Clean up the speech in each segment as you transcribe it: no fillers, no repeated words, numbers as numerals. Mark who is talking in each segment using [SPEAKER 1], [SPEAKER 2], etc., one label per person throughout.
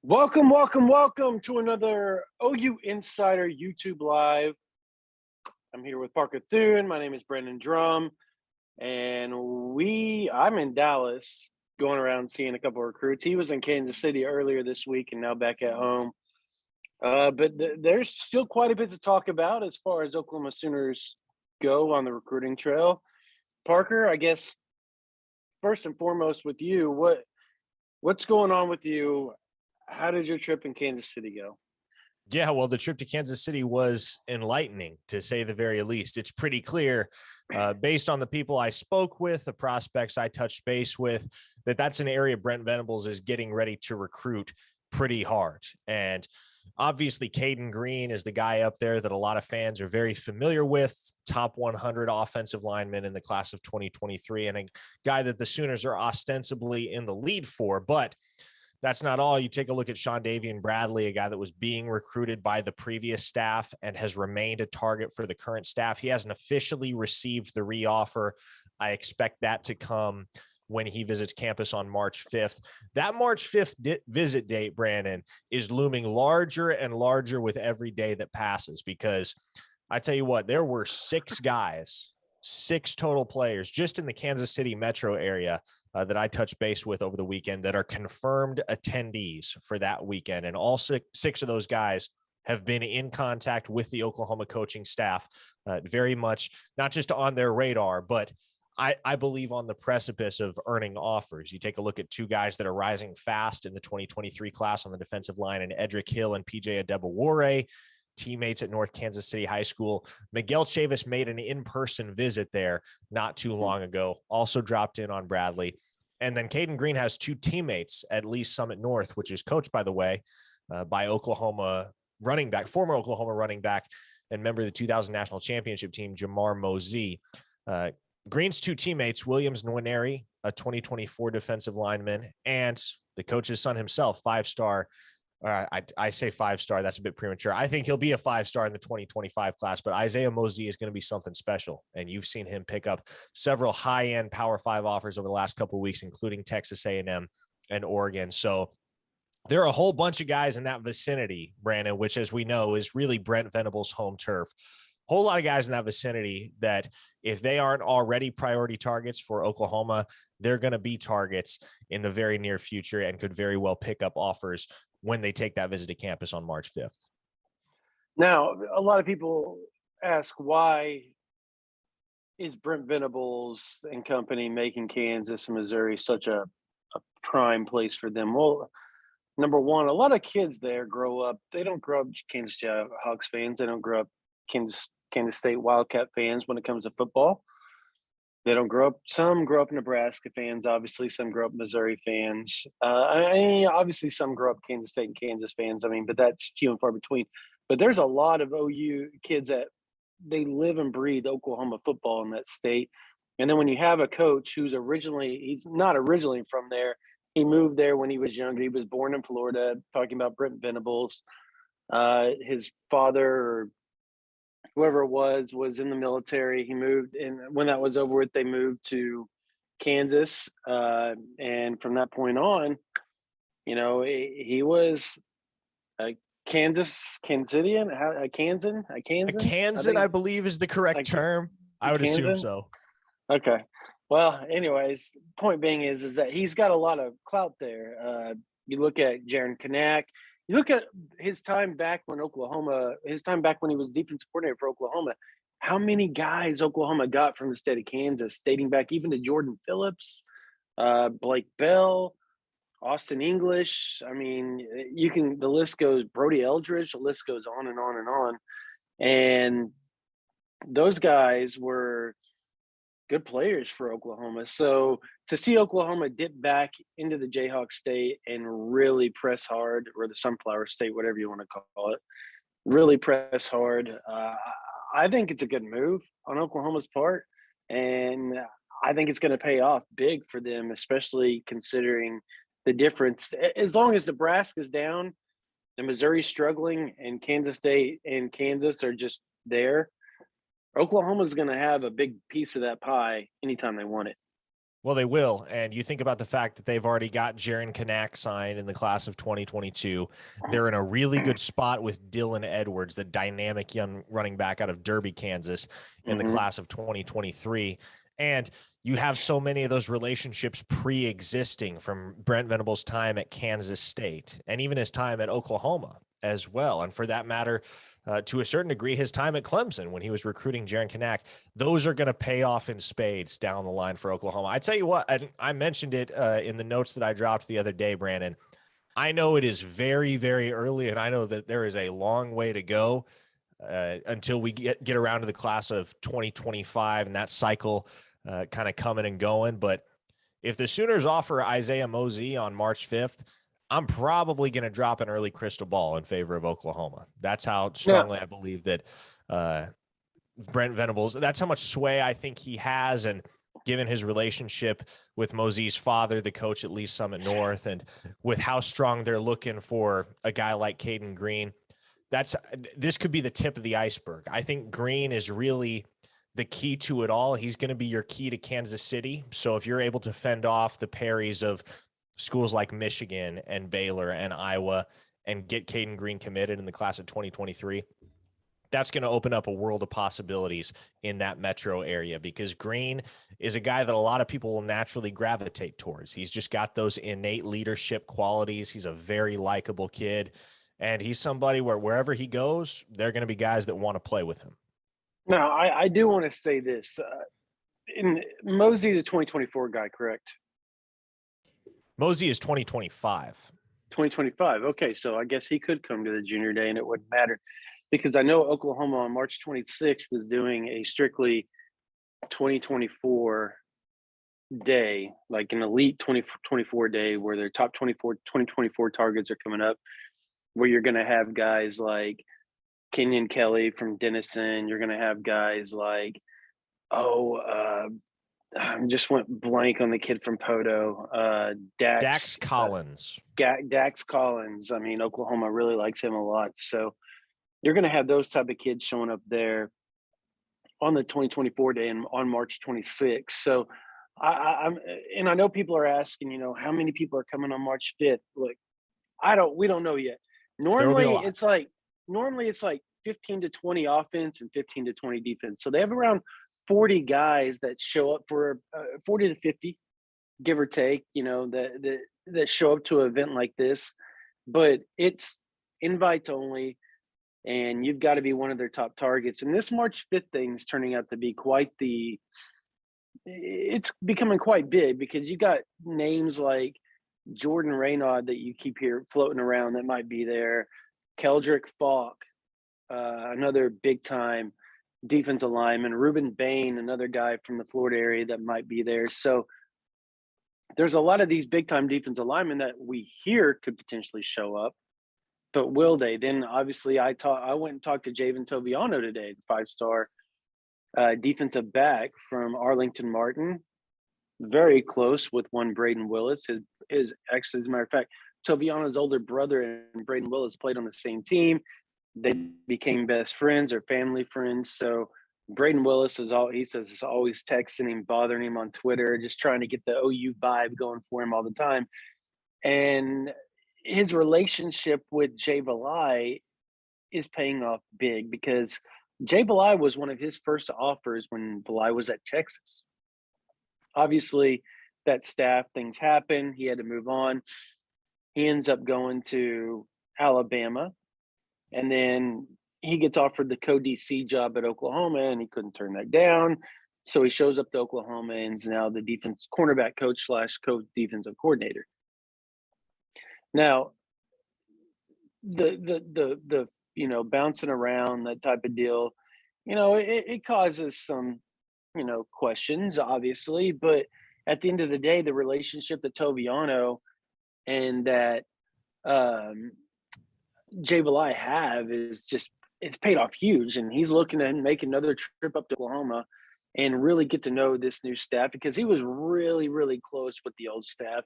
[SPEAKER 1] Welcome to another OU Insider YouTube Live. I'm here with Parker Thune. My name is Brendan Drumm, and I'm in Dallas going around seeing a couple of recruits. He was in Kansas City earlier this week and now back at home. There's still quite a bit to talk about as far as Oklahoma Sooners go on the recruiting trail. Parker, I guess first and foremost with you, what's going on with you? How did your trip in Kansas City go?
[SPEAKER 2] Yeah, well, the trip to Kansas City was enlightening, to say the very least. It's pretty clear, based on the people I spoke with, the prospects I touched base with, that's an area Brent Venables is getting ready to recruit pretty hard. And obviously, Caden Green is the guy up there that a lot of fans are very familiar with, top 100 offensive lineman in the class of 2023, and a guy that the Sooners are ostensibly in the lead for. But that's not all. You take a look at Sean Davian Bradley, a guy that was being recruited by the previous staff and has remained a target for the current staff. He hasn't officially received the reoffer. I expect that to come when he visits campus on March 5th. That March 5th visit date, Brandon, is looming larger and larger with every day that passes, because I tell you what, there were six total players just in the Kansas City metro area that I touched base with over the weekend that are confirmed attendees for that weekend. And all six of those guys have been in contact with the Oklahoma coaching staff, very much not just on their radar, but I believe on the precipice of earning offers. You take a look at two guys that are rising fast in the 2023 class on the defensive line, and Edric Hill and PJ Adebawore, teammates at North Kansas City High School. Miguel Chavis made an in-person visit there not too long ago, also dropped in on Bradley. And then Caden Green has two teammates at Lee Summit North, which is coached, by the way, by former Oklahoma running back and member of the 2000 National Championship team, Jamar Mosey. Green's two teammates, Williams Nwaneri, a 2024 defensive lineman, and the coach's son himself, five-star. I say five-star, that's a bit premature. I think he'll be a five-star in the 2025 class, but Isaiah Mosey is going to be something special. And you've seen him pick up several high-end Power 5 offers over the last couple of weeks, including Texas A&M and Oregon. So there are a whole bunch of guys in that vicinity, Brandon, which, as we know, is really Brent Venables' home turf. Whole lot of guys in that vicinity that, if they aren't already priority targets for Oklahoma, they're going to be targets in the very near future and could very well pick up offers when they take that visit to campus on March 5th.
[SPEAKER 1] Now, a lot of people ask, why is Brent Venables and company making Kansas and Missouri such a prime place for them? Well, number one, a lot of kids there they don't grow up Kansas Jayhawks fans. They don't grow up Kansas State Wildcat fans when it comes to football. Some grow up Nebraska fans, obviously. Some grow up Missouri fans. Obviously some grow up Kansas State and Kansas fans. But that's few and far between. But there's a lot of OU kids that they live and breathe Oklahoma football in that state. And then when you have a coach he's not originally from there. He moved there when he was younger. He was born in Florida, talking about Brent Venables. His father, or whoever it was in the military. He moved, and when that was over with, they moved to Kansas. And from that point on, he was a Kansanian, a Kansan,
[SPEAKER 2] I believe, is the correct term. I would assume so.
[SPEAKER 1] Okay. Well, anyways, point being is that he's got a lot of clout there. You look at Jaron Kanak. You look at his time back when he was defensive coordinator for Oklahoma, how many guys Oklahoma got from the state of Kansas, dating back even to Jordan Phillips, Blake Bell, Austin English. The list goes, Brody Eldridge, the list goes on and on and on. And those guys were good players for Oklahoma. So to see Oklahoma dip back into the Jayhawk state and really press hard, or the Sunflower State, whatever you want to call it, really press hard, I think it's a good move on Oklahoma's part. And I think it's going to pay off big for them, especially considering the difference. As long as Nebraska's down and Missouri's struggling and Kansas State and Kansas are just there, Oklahoma's going to have a big piece of that pie anytime they want it.
[SPEAKER 2] Well, they will. And you think about the fact that they've already got Jaron Kanak signed in the class of 2022. They're in a really good spot with Dylan Edwards, the dynamic young running back out of Derby, Kansas, in the class of 2023. And you have so many of those relationships pre-existing from Brent Venables' time at Kansas State and even his time at Oklahoma as well. And for that matter, to a certain degree, his time at Clemson when he was recruiting Jaron Kanak, those are going to pay off in spades down the line for Oklahoma. I tell you what, I mentioned it in the notes that I dropped the other day, Brandon. I know it is very, very early, and I know that there is a long way to go until we get around to the class of 2025 and that cycle kind of coming and going. But if the Sooners offer Isaiah Mosey on March 5th, I'm probably going to drop an early crystal ball in favor of Oklahoma. That's how strongly I believe that Brent Venables, that's how much sway I think he has. And given his relationship with Mosey's father, the coach at Lee Summit North, and with how strong they're looking for a guy like Caden Green, this could be the tip of the iceberg. I think Green is really the key to it all. He's going to be your key to Kansas City. So if you're able to fend off the Perrys of schools like Michigan and Baylor and Iowa and get Caden Green committed in the class of 2023, that's going to open up a world of possibilities in that metro area, because Green is a guy that a lot of people will naturally gravitate towards. He's just got those innate leadership qualities. He's a very likable kid, and he's somebody where wherever he goes, there are going to be guys that want to play with him.
[SPEAKER 1] Now, I do want to say this. Mosey's a 2024 guy, correct?
[SPEAKER 2] Mosey is 2025.
[SPEAKER 1] 2025. Okay, so I guess he could come to the junior day and it wouldn't matter, because I know Oklahoma on March 26th is doing a strictly 2024 day, like an elite 2024 day where their top 2024 targets are coming up, where you're going to have guys like Kenyon Kelly from Denison. You're going to have guys like, I just went blank on the kid from Poto,
[SPEAKER 2] Dax Collins.
[SPEAKER 1] Dax Collins. I mean, Oklahoma really likes him a lot. So you're going to have those type of kids showing up there on the 2024 day and on March 26th. So I'm I know people are asking, how many people are coming on March 5th? Look, we don't know yet. Normally it's like 15 to 20 offense and 15 to 20 defense. So they have around 40 guys that show up for 40 to 50, give or take, that show up to an event like this, but it's invites only, and you've got to be one of their top targets. And this March 5th thing is turning out to be it's becoming quite big, because you got names like Jordan Raynaud that you keep here floating around that might be there, Keldrick Falk, another big time defensive lineman, Ruben Bain, another guy from the Florida area that might be there. So there's a lot of these big time defensive linemen that we hear could potentially show up, but will they? Then obviously I went and talked to Javen Toviano today, the 5-star defensive back from Arlington Martin, very close with one Braden Willis. His actually, as a matter of fact, Toviano's older brother and Braden Willis played on the same team. They became best friends or family friends. So Braden Willis is always texting him, bothering him on Twitter, just trying to get the OU vibe going for him all the time. And his relationship with Jay Valai is paying off big, because Jay Valai was one of his first offers when Valai was at Texas. Obviously, that staff, things happen. He had to move on. He ends up going to Alabama. And then he gets offered the co-DC job at Oklahoma, and he couldn't turn that down. So he shows up to Oklahoma and is now the defense cornerback coach / co-defensive coordinator. Now, the bouncing around, that type of deal, it causes some, questions, obviously. But at the end of the day, the relationship that Toviano and that Jay Valai have is just, it's paid off huge. And he's looking to make another trip up to Oklahoma and really get to know this new staff, because he was really, really close with the old staff,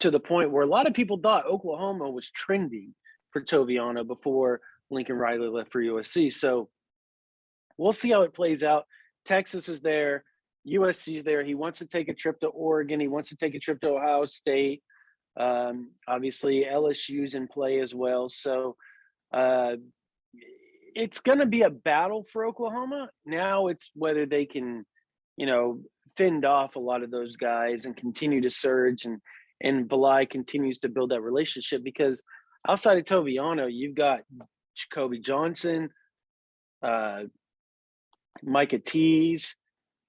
[SPEAKER 1] to the point where a lot of people thought Oklahoma was trending for Toviano before Lincoln Riley left for USC. So we'll see how it plays out. Texas is there. USC's there. He wants to take a trip to Oregon. He wants to take a trip to Ohio State. Obviously, LSU's in play as well. So it's going to be a battle for Oklahoma. Now it's whether they can, fend off a lot of those guys and continue to surge, and Belay continues to build that relationship, because outside of Toviano, you've got Jacoby Johnson, Micah Tease,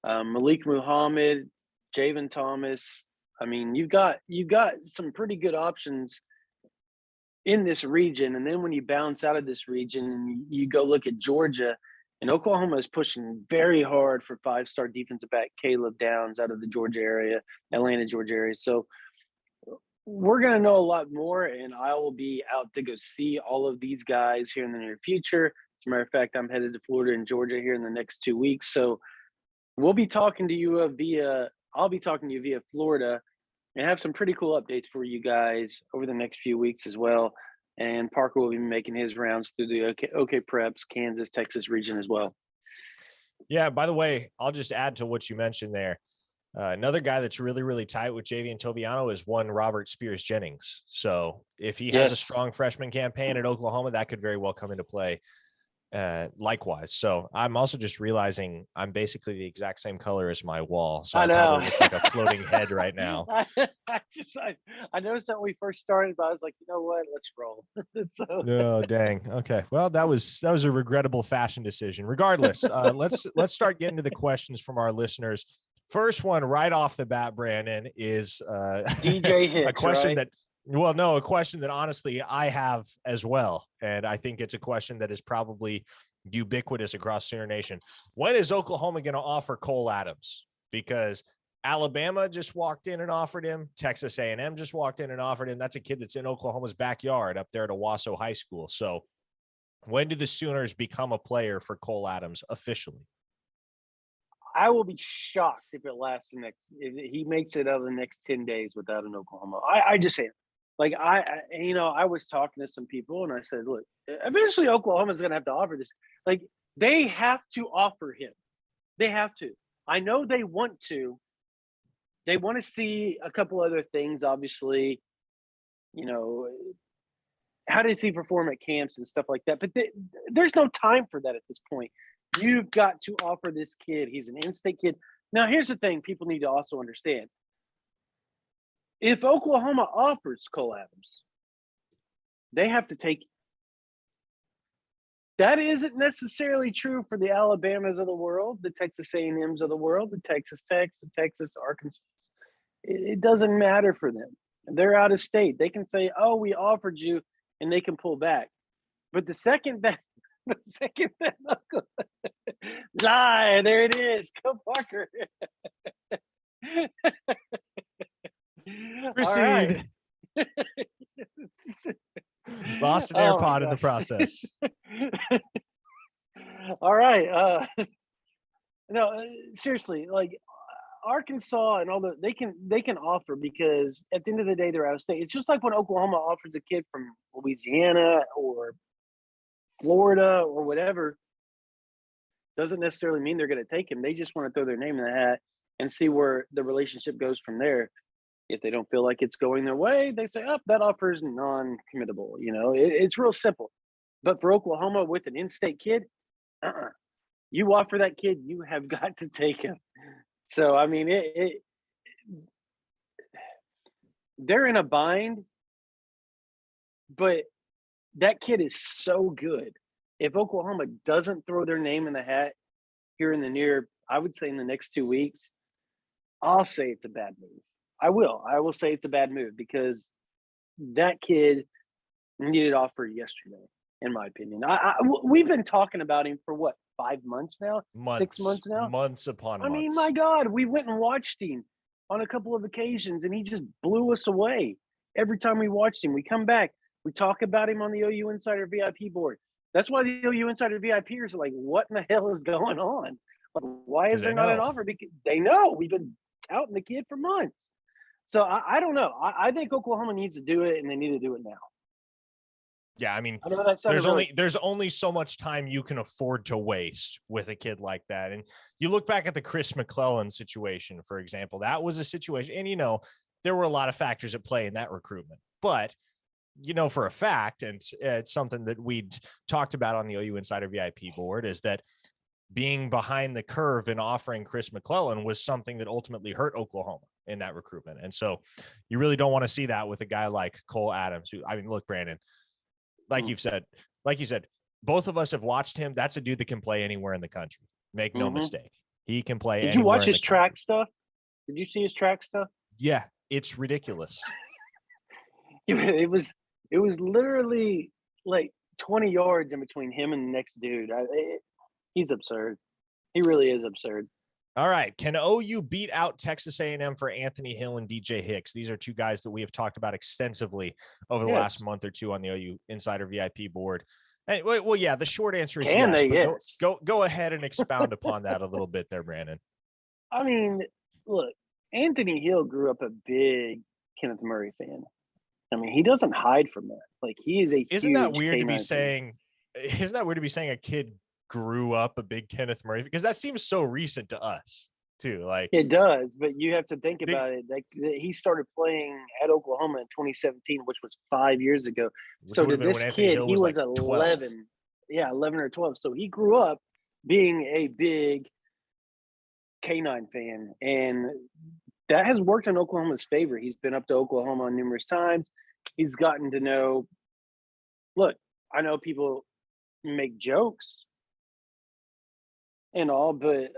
[SPEAKER 1] Malik Muhammad, Javen Thomas. I mean, you've got some pretty good options in this region. And then when you bounce out of this region and you go look at Georgia, and Oklahoma is pushing very hard for 5-star defensive back Caleb Downs out of the Georgia area, Atlanta, Georgia area. So we're going to know a lot more, and I will be out to go see all of these guys here in the near future. As a matter of fact, I'm headed to Florida and Georgia here in the next 2 weeks. So we'll be talking to you I'll be talking to you via Florida, and have some pretty cool updates for you guys over the next few weeks as well. And Parker will be making his rounds through the OK Preps, Kansas, Texas region as well.
[SPEAKER 2] Yeah, by the way, I'll just add to what you mentioned there. Another guy that's really, really tight with Javian Toviano is one Robert Spears Jennings. So if he has a strong freshman campaign at Oklahoma, that could very well come into play likewise. So I'm also just realizing I'm basically the exact same color as my wall. So I probably look like a floating head right now.
[SPEAKER 1] I noticed that when we first started, but I was like, you know what, let's roll. So.
[SPEAKER 2] No, dang. Okay. Well, that was a regrettable fashion decision. Regardless, let's start getting to the questions from our listeners. First one right off the bat, Brandon, is
[SPEAKER 1] DJ Hicks,
[SPEAKER 2] a question
[SPEAKER 1] right?
[SPEAKER 2] a question that honestly I have as well. And I think it's a question that is probably ubiquitous across Sooner Nation. When is Oklahoma going to offer Cole Adams? Because Alabama just walked in and offered him. Texas A&M just walked in and offered him. That's a kid that's in Oklahoma's backyard up there at Owasso High School. So when do the Sooners become a player for Cole Adams officially?
[SPEAKER 1] I will be shocked if if he makes it out of the next 10 days without an Oklahoma. I just say it. Like, I was talking to some people and I said, look, eventually Oklahoma's going to have to offer this. Like, they have to offer him. They have to. I know they want to. They want to see a couple other things, obviously. How does he perform at camps and stuff like that? But there's no time for that at this point. You've got to offer this kid. He's an in-state kid. Now, here's the thing people need to also understand. If Oklahoma offers Cole Adams, they have to take him. That isn't necessarily true for the Alabamas of the world, the Texas A&Ms of the world, the Texas Techs, the Texas Arkansas. It doesn't matter for them. They're out of state. They can say, oh, we offered you, and they can pull back. But the second that lie, there it is. Go Parker.
[SPEAKER 2] Proceed.
[SPEAKER 1] Right.
[SPEAKER 2] Lost an AirPod in the process.
[SPEAKER 1] All right. No, seriously, like Arkansas and all they can offer, because at the end of the day, they're out of state. It's just like when Oklahoma offers a kid from Louisiana or Florida or whatever. Doesn't necessarily mean they're going to take him. They just want to throw their name in the hat and see where the relationship goes from there. If they don't feel like it's going their way, they say, oh, that offer is non-committable. It's real simple. But for Oklahoma with an in-state kid, you offer that kid, you have got to take him. So, I mean, they're in a bind, but that kid is so good. If Oklahoma doesn't throw their name in the hat here I would say in the next 2 weeks, I'll say it's a bad move. I will say it's a bad move, because that kid needed offer yesterday, in my opinion. We've been talking about him for what, 5 months now? 6 months now?
[SPEAKER 2] Months upon months.
[SPEAKER 1] I mean, my God, we went and watched him on a couple of occasions, and he just blew us away. Every time we watched him, we come back, we talk about him on the OU Insider VIP board. That's why the OU Insider VIPers are like, what in the hell is going on? Like, why is there not an offer? Because they know we've been touting the kid for months. So I don't know. I think Oklahoma needs to do it, and they need to do it now.
[SPEAKER 2] Yeah, I mean,
[SPEAKER 1] I know that sounded
[SPEAKER 2] there's only so much time you can afford to waste with a kid like that. And you look back at the Chris McClellan situation, for example, that was a situation, and there were a lot of factors at play in that recruitment. But for a fact, and it's something that we'd talked about on the OU Insider VIP board, is that being behind the curve and offering Chris McClellan was something that ultimately hurt Oklahoma in that recruitment. And so you really don't want to see that with a guy like Cole Adams, who, I mean, look, Brandon, like you said, both of us have watched him. That's a dude that can play anywhere in the country. Make no mistake. He can play
[SPEAKER 1] Did
[SPEAKER 2] anywhere
[SPEAKER 1] you watch
[SPEAKER 2] in
[SPEAKER 1] his
[SPEAKER 2] the country.
[SPEAKER 1] track stuff? Did you see his track stuff?
[SPEAKER 2] Yeah, it's ridiculous.
[SPEAKER 1] It was literally like 20 yards in between him and the next dude. He's absurd. He really is absurd.
[SPEAKER 2] All right. Can OU beat out Texas A&M for Anthony Hill and DJ Hicks? These are two guys that we have talked about extensively over the last month or two on the OU Insider VIP board. And, well, yeah, the short answer is yes. But go ahead and expound upon that a little bit there, Brandon.
[SPEAKER 1] I mean, look, Anthony Hill grew up a big Kenneth Murray fan. I mean, he doesn't hide from that. Like, he is a
[SPEAKER 2] Isn't that weird
[SPEAKER 1] K9
[SPEAKER 2] to be
[SPEAKER 1] fan.
[SPEAKER 2] saying? Isn't that weird to be saying a kid grew up a big Kenneth Murray? Because that seems so recent to us too. Like,
[SPEAKER 1] it does, but you have to think about it. Like, he started playing at Oklahoma in 2017, which was 5 years ago. So to this kid, he was like 11. 12. Yeah, 11 or 12. So he grew up being a big K9 fan, and that has worked in Oklahoma's favor. He's been up to Oklahoma numerous times. He's gotten to know. Look, I know people make jokes and all, but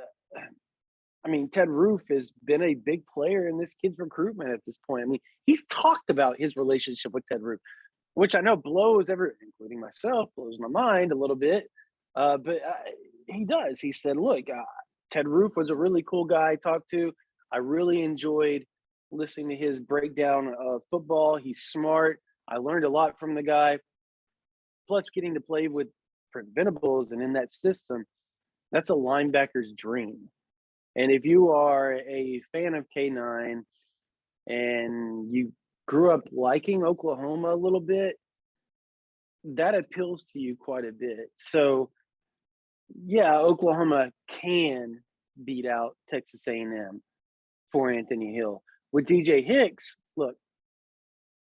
[SPEAKER 1] I mean, Ted Roof has been a big player in this kid's recruitment at this point. I mean, he's talked about his relationship with Ted Roof, which I know including myself, blows my mind a little bit. But he does. He said, look, Ted Roof was a really cool guy to talk to. I really enjoyed listening to his breakdown of football. He's smart. I learned a lot from the guy. Plus, getting to play with Brent Venables and in that system, that's a linebacker's dream. And if you are a fan of K9 and you grew up liking Oklahoma a little bit, that appeals to you quite a bit. So, yeah, Oklahoma can beat out Texas A&M for Anthony Hill. With DJ Hicks, look,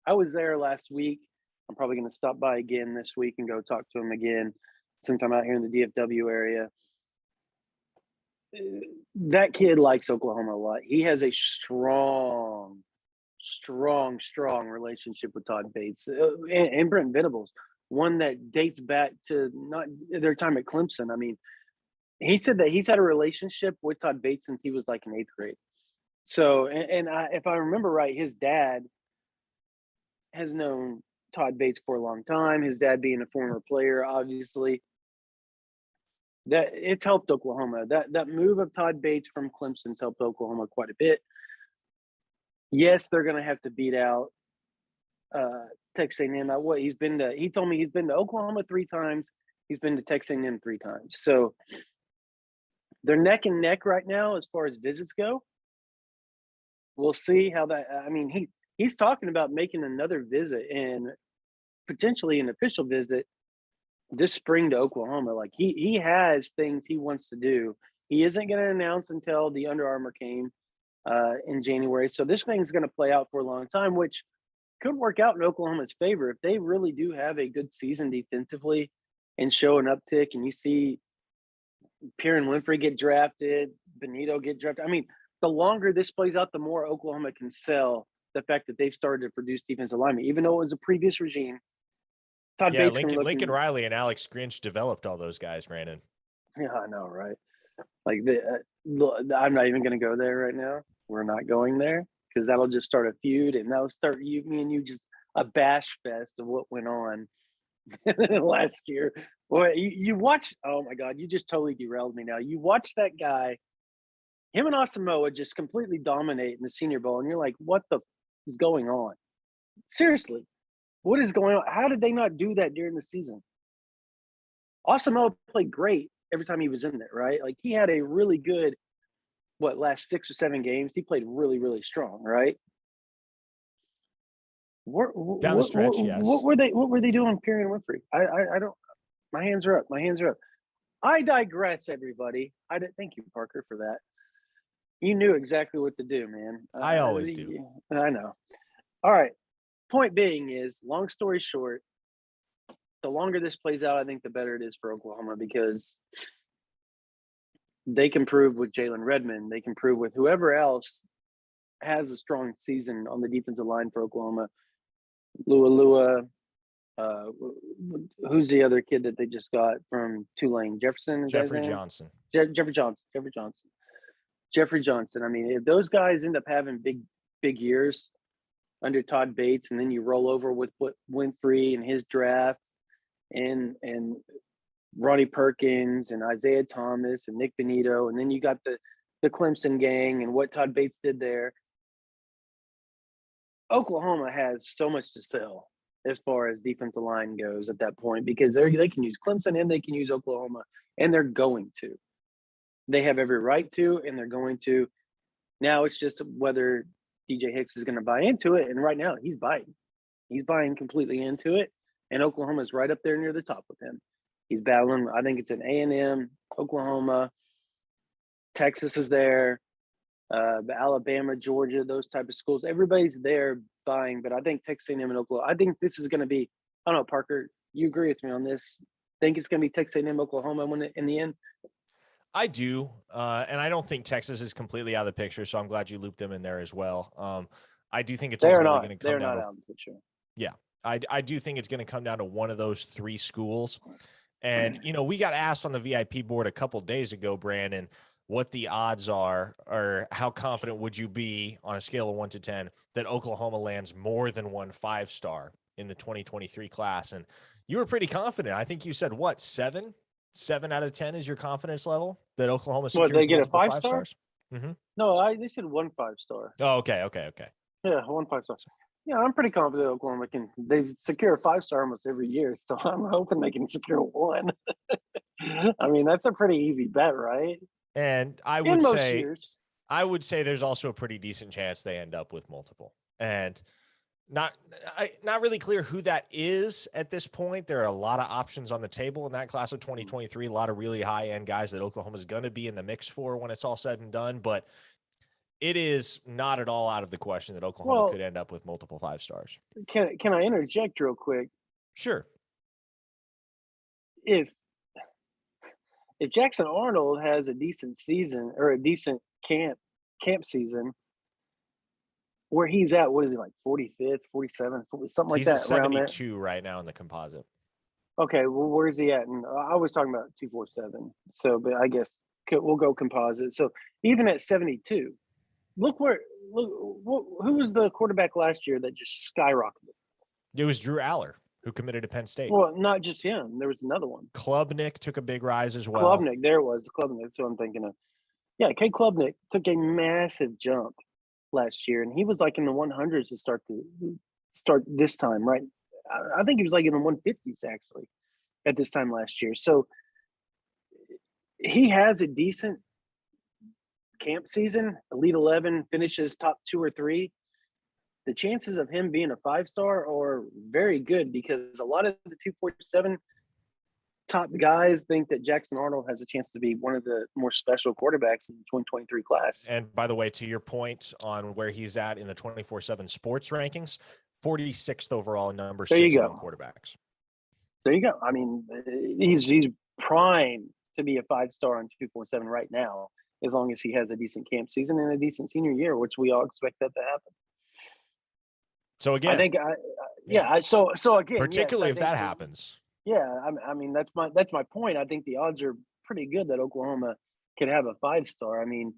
[SPEAKER 1] I was there last week. I'm probably going to stop by again this week and go talk to him again since I'm out here in the DFW area. That kid likes Oklahoma a lot. He has a strong relationship with Todd Bates and Brent Venables, one that dates back to not their time at Clemson. I mean, he said that he's had a relationship with Todd Bates since he was like in 8th grade. So, if I remember right, his dad has known Todd Bates for a long time. His dad being a former player, obviously. That it's helped Oklahoma. That move of Todd Bates from Clemson's helped Oklahoma quite a bit. Yes, they're going to have to beat out Texas A&M. He told me he's been to Oklahoma 3 times. He's been to Texas A&M 3 times. So they're neck and neck right now as far as visits go. We'll see how that. I mean, he's talking about making another visit and potentially an official visit this spring to Oklahoma. Like he has things he wants to do. He isn't going to announce until the Under Armour game in January. So this thing's going to play out for a long time, which could work out in Oklahoma's favor if they really do have a good season defensively and show an uptick. And you see Pierre Winfrey get drafted, Benito get drafted. I mean, the longer this plays out, the more Oklahoma can sell the fact that they've started to produce defensive linemen, even though it was a previous regime. Todd Bates
[SPEAKER 2] Lincoln Riley and Alex Grinch developed all those guys, Brandon.
[SPEAKER 1] Yeah, I know, right? Like, I'm not even going to go there right now. We're not going there because that'll just start a feud, and that'll start me and you just a bash fest of what went on last year. Boy, you watch. Oh my God, you just totally derailed me now. You watch that guy, him and Asamoah just completely dominate in the Senior Bowl, and you're like, what the is going on? Seriously. What is going on? How did they not do that during the season? Asamoah played great every time he was in there, right? Like he had a really good, last 6 or 7 games, he played really, really strong, right?
[SPEAKER 2] Down the stretch, yes.
[SPEAKER 1] What were they doing, Perry and Winfrey? I don't. My hands are up. My hands are up. I digress, everybody. I didn't thank you, Parker, for that. You knew exactly what to do, man.
[SPEAKER 2] I always do.
[SPEAKER 1] I know. All right. Point being is, long story short, the longer this plays out, I think the better it is for Oklahoma, because they can prove with Jalen Redmond, they can prove with whoever else has a strong season on the defensive line for Oklahoma. Lua, who's the other kid that they just got from Tulane? Jefferson?
[SPEAKER 2] Jeffrey Johnson.
[SPEAKER 1] Jeffrey Johnson. I mean, if those guys end up having big years under Todd Bates, and then you roll over with Winfrey and his draft, and Ronnie Perkins and Isaiah Thomas and Nick Benito, and then you got the Clemson gang and what Todd Bates did there. Oklahoma has so much to sell as far as defensive line goes at that point, because they can use Clemson and they can use Oklahoma, and they're going to. They have every right to, and they're going to. Now it's just whether DJ Hicks is going to buy into it, and right now he's buying. He's buying completely into it, and Oklahoma's right up there near the top with him. He's battling. I think it's an A&M, Oklahoma, Texas is there, Alabama, Georgia, those type of schools. Everybody's there buying, but I think Texas A&M and Oklahoma. I think this is going to be. I don't know, Parker. You agree with me on this? Think it's going to be Texas A&M, Oklahoma in the end?
[SPEAKER 2] I do, and I don't think Texas is completely out of the picture, so I'm glad you looped them in there as well. I do think it's ultimately going to come down. They're not out of the picture. Yeah, I do think it's going to come down to one of those three schools. And, we got asked on the VIP board a couple days ago, Brandon, what the odds are, or how confident would you be on a scale of 1 to 10 that Oklahoma lands more than one 5-star in the 2023 class? And you were pretty confident. I think you said, what, 7? 7 out of 10 is your confidence level that Oklahoma secures?
[SPEAKER 1] What, they get a 5-star?
[SPEAKER 2] 5 stars? Mm-hmm.
[SPEAKER 1] No, they said 1 5-star.
[SPEAKER 2] Oh, okay.
[SPEAKER 1] Yeah, 1 5-star. Yeah, I'm pretty confident Oklahoma they secure a 5-star almost every year, so I'm hoping they can secure 1. I mean, that's a pretty easy bet, right?
[SPEAKER 2] And I would say there's also a pretty decent chance they end up with multiple. And not really clear who that is at this point. There are a lot of options on the table in that class of 2023, a lot of really high-end guys that Oklahoma's going to be in the mix for when it's all said and done, but it is not at all out of the question that Oklahoma could end up with multiple 5-stars.
[SPEAKER 1] Can I interject real quick?
[SPEAKER 2] Sure.
[SPEAKER 1] If Jackson Arnold has a decent season, or a decent camp season, where he's at, what is he, like 45th, 47th, something like that?
[SPEAKER 2] He's at 72 right now in the composite.
[SPEAKER 1] Okay, well, where is he at? And I was talking about 247. So, but I guess we'll go composite. So even at 72, who was the quarterback last year that just skyrocketed?
[SPEAKER 2] It was Drew Aller, who committed to Penn State.
[SPEAKER 1] Well, not just him. There was another one.
[SPEAKER 2] Klubnik took a big rise as well.
[SPEAKER 1] Klubnik, there it was. Klubnik, that's what I'm thinking of. Yeah, Kate Klubnik took a massive jump last year, and he was like in the 100s to start this time, right? I think he was like in the 150s actually at this time last year. So he has a decent camp season, Elite 11, finishes top 2 or 3. The chances of him being a 5-star are very good, because a lot of the 247 top guys think that Jackson Arnold has a chance to be one of the more special quarterbacks in the 2023 class.
[SPEAKER 2] And by the way, to your point on where he's at in the 24/7 sports rankings, 46th overall, number 6 among quarterbacks.
[SPEAKER 1] There you go. I mean, he's prime to be a 5-star on 247 right now, as long as he has a decent camp season and a decent senior year, which we all expect that to happen.
[SPEAKER 2] So again,
[SPEAKER 1] I think, so again,
[SPEAKER 2] particularly if that happens.
[SPEAKER 1] Yeah, I mean that's my point. I think the odds are pretty good that Oklahoma could have a 5-star. I mean,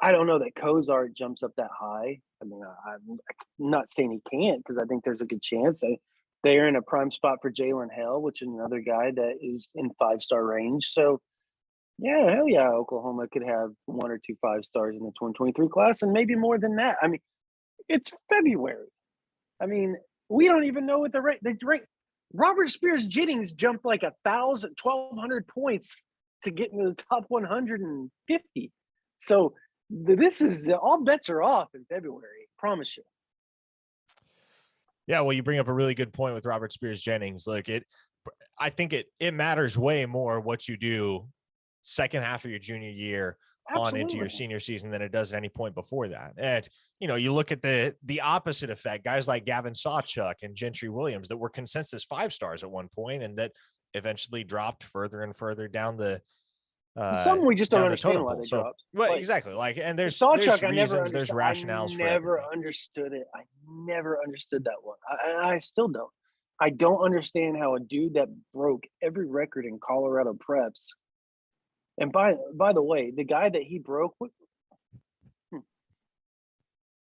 [SPEAKER 1] I don't know that Kozart jumps up that high. I mean, I'm not saying he can't, because I think there's a good chance. They're in a prime spot for Jalen Hell, which is another guy that is in 5-star range. So, yeah, hell yeah, Oklahoma could have 1 or 2 5-stars in the 2023 class, and maybe more than that. I mean, it's February. I mean, we don't even know what the rate. Robert Spears Jennings jumped like 1,200 points to get into the top 150. So this is all bets are off in February. Promise you.
[SPEAKER 2] Yeah, well, you bring up a really good point with Robert Spears Jennings. I think it matters way more what you do second half of your junior year on into your senior season than it does at any point before that. And, you look at the opposite effect, guys like Gavin Sawchuk and Gentry Williams that were consensus 5-stars at one point and that eventually dropped further and further down the
[SPEAKER 1] some we just don't understand why they
[SPEAKER 2] so,
[SPEAKER 1] dropped.
[SPEAKER 2] Well, exactly. And there's
[SPEAKER 1] Sawchuk,
[SPEAKER 2] reasons, there's rationales for everything.
[SPEAKER 1] I never understood it. I never understood that one. I still don't. I don't understand how a dude that broke every record in Colorado preps. And by the way, the guy that he broke,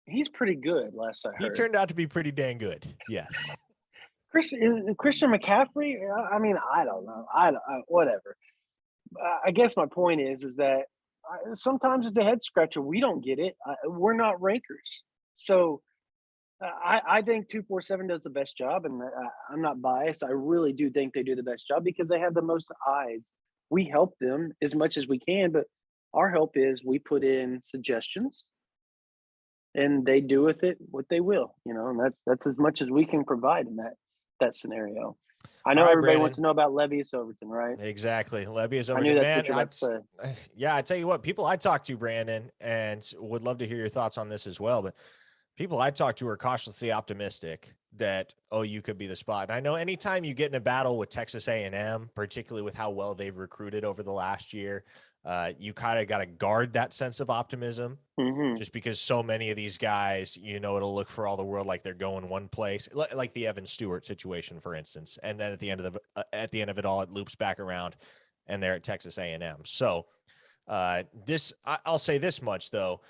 [SPEAKER 1] he's pretty good. Last I heard,
[SPEAKER 2] he turned out to be pretty dang good. Yes.
[SPEAKER 1] Christian McCaffrey. I mean, I don't know. Whatever. I guess my point is that sometimes it's a head scratcher. We don't get it. We're not rankers. So I think 247 does the best job, and I'm not biased. I really do think they do the best job because they have the most eyes. We help them as much as we can, but our help is we put in suggestions and they do with it what they will, and that's as much as we can provide in that scenario. I know everybody
[SPEAKER 2] Brandon
[SPEAKER 1] wants to know about LeVaris Overton, right?
[SPEAKER 2] Exactly. LeVaris Overton.
[SPEAKER 1] I knew that's what you were about to say.
[SPEAKER 2] Yeah, I tell you what, people I talk to, Brandon, and would love to hear your thoughts on this as well, but people I talk to are cautiously optimistic that OU could be the spot. And I know anytime you get in a battle with Texas A&M, particularly with how well they've recruited over the last year, you kind of got to guard that sense of optimism, just because so many of these guys, it'll look for all the world like they're going one place, like the Evan Stewart situation, for instance. And then at the end of it all, it loops back around and they're at Texas A&M. So I'll say this much though.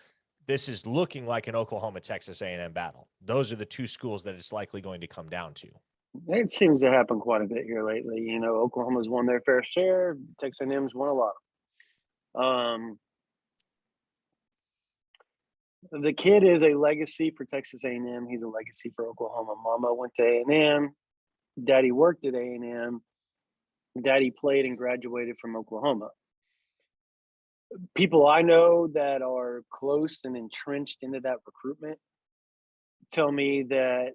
[SPEAKER 2] This is looking like an Oklahoma-Texas A&M battle. Those are the two schools that it's likely going to come down to.
[SPEAKER 1] It seems to happen quite a bit here lately. Oklahoma's won their fair share. Texas A&M's won a lot. The kid is a legacy for Texas A&M. He's a legacy for Oklahoma. Mama went to A&M. Daddy worked at A&M. Daddy played and graduated from Oklahoma. People I know that are close and entrenched into that recruitment tell me that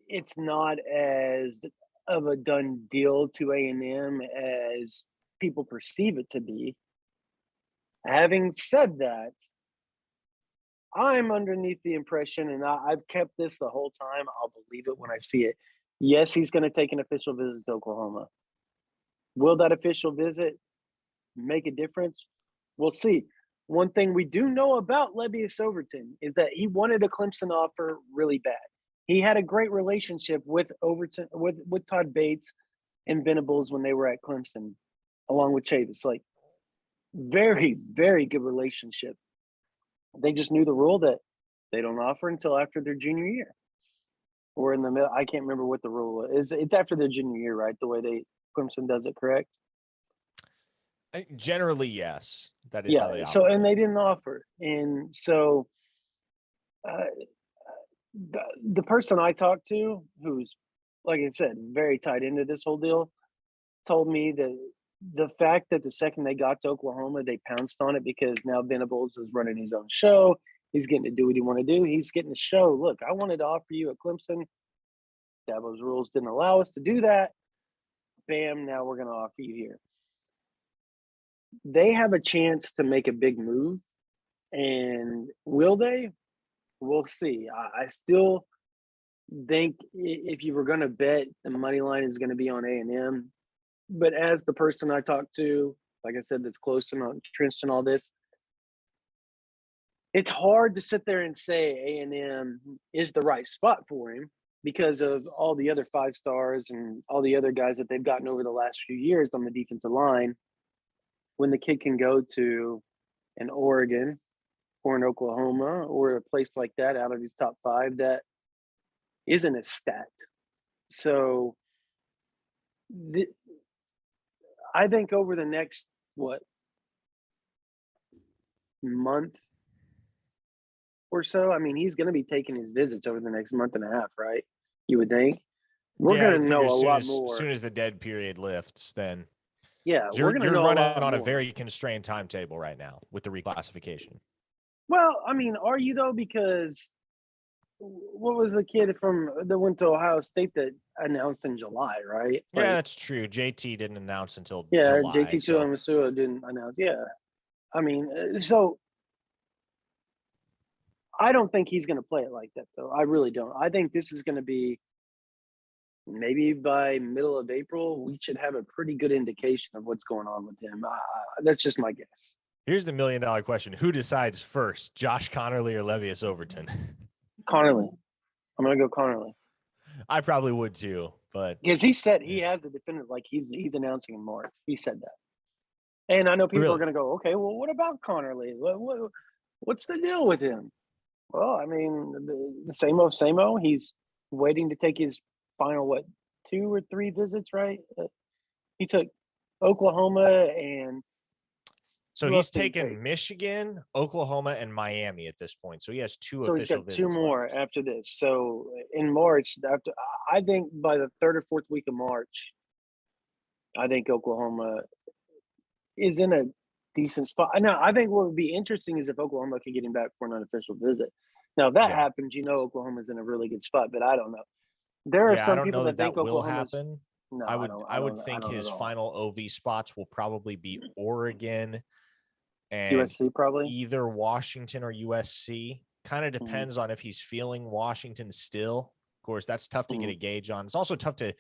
[SPEAKER 1] it's not as of a done deal to A&M as people perceive it to be. Having said that, I'm underneath the impression, and I've kept this the whole time, I'll believe it when I see it. Yes, he's going to take an official visit to Oklahoma. Will that official visit make a difference? We'll see. One thing we do know about LeVaris Overton is that he wanted a Clemson offer really bad. He had a great relationship with Overton, with Todd Bates and Venables when they were at Clemson, along with Chavis. Like, very, very good relationship. They just knew the rule that they don't offer until after their junior year. Or in the middle, I can't remember what the rule is. It's after their junior year, right? The way Clemson does it, correct?
[SPEAKER 2] Generally, yes. That is how they operate.
[SPEAKER 1] So, and they didn't offer. And so the person I talked to, who's, like I said, very tied into this whole deal, told me that the fact that the second they got to Oklahoma, they pounced on it because now Venables is running his own show. He's getting to do what he want to do. He's getting to show, look, I wanted to offer you at Clemson. Dabo's rules didn't allow us to do that. Bam, now we're going to offer you here. They have a chance to make a big move. And will they? We'll see. I still think if you were going to bet, the money line is going to be on A&M. But as the person I talked to, like I said, that's close and entrenched in all this, it's hard to sit there and say A&M is the right spot for him because of all the other 5 stars and all the other guys that they've gotten over the last few years on the defensive line. When the kid can go to an Oregon or an Oklahoma or a place like that out of these top 5 that isn't as stacked. So I think over the next, month or so, I mean, he's going to be taking his visits over the next month and a half, right? You would think. We're going to know a lot more.
[SPEAKER 2] As soon as the dead period lifts, then.
[SPEAKER 1] Yeah,
[SPEAKER 2] you're running on a very constrained timetable right now with the reclassification.
[SPEAKER 1] Well, I mean, are you though? Because what was the kid that went to Ohio State that announced in July, right?
[SPEAKER 2] Yeah, that's true. JT didn't announce until
[SPEAKER 1] Yeah,
[SPEAKER 2] July.
[SPEAKER 1] JT Tuilamasua didn't announce. Yeah, I mean, so I don't think he's going to play it like that, though. I really don't. I think this is going to be maybe by middle of April, we should have a pretty good indication of what's going on with him. That's just my guess.
[SPEAKER 2] Here's the $1 million question. Who decides first, Josh Conerly or LeVaris Overton?
[SPEAKER 1] Conerly. I'm going to go Conerly.
[SPEAKER 2] I probably would too, but
[SPEAKER 1] because he said he has a definitive, like he's announcing in March. He said that. And I know people are going to go, okay, well, what about Conerly? What's the deal with him? Well, I mean, the same old. He's waiting to take his final, 2 or 3 visits, right? He took Oklahoma and
[SPEAKER 2] so he's taken Michigan, Oklahoma, and Miami at this point. So he has 2 official visits. 2
[SPEAKER 1] more
[SPEAKER 2] left.
[SPEAKER 1] After this. So in March, I think by the 3rd or 4th week of March, I think Oklahoma is in a decent spot. Now, I think what would be interesting is if Oklahoma can get him back for an unofficial visit. Now, if that happens, Oklahoma's in a really good spot, but I don't know. There are some people that think
[SPEAKER 2] will happen. No, I would think his final OV spots will probably be Oregon and
[SPEAKER 1] USC, probably
[SPEAKER 2] either Washington or USC. Kind of depends on if he's feeling Washington still. Of course, that's tough to get a gauge on. It's also tough to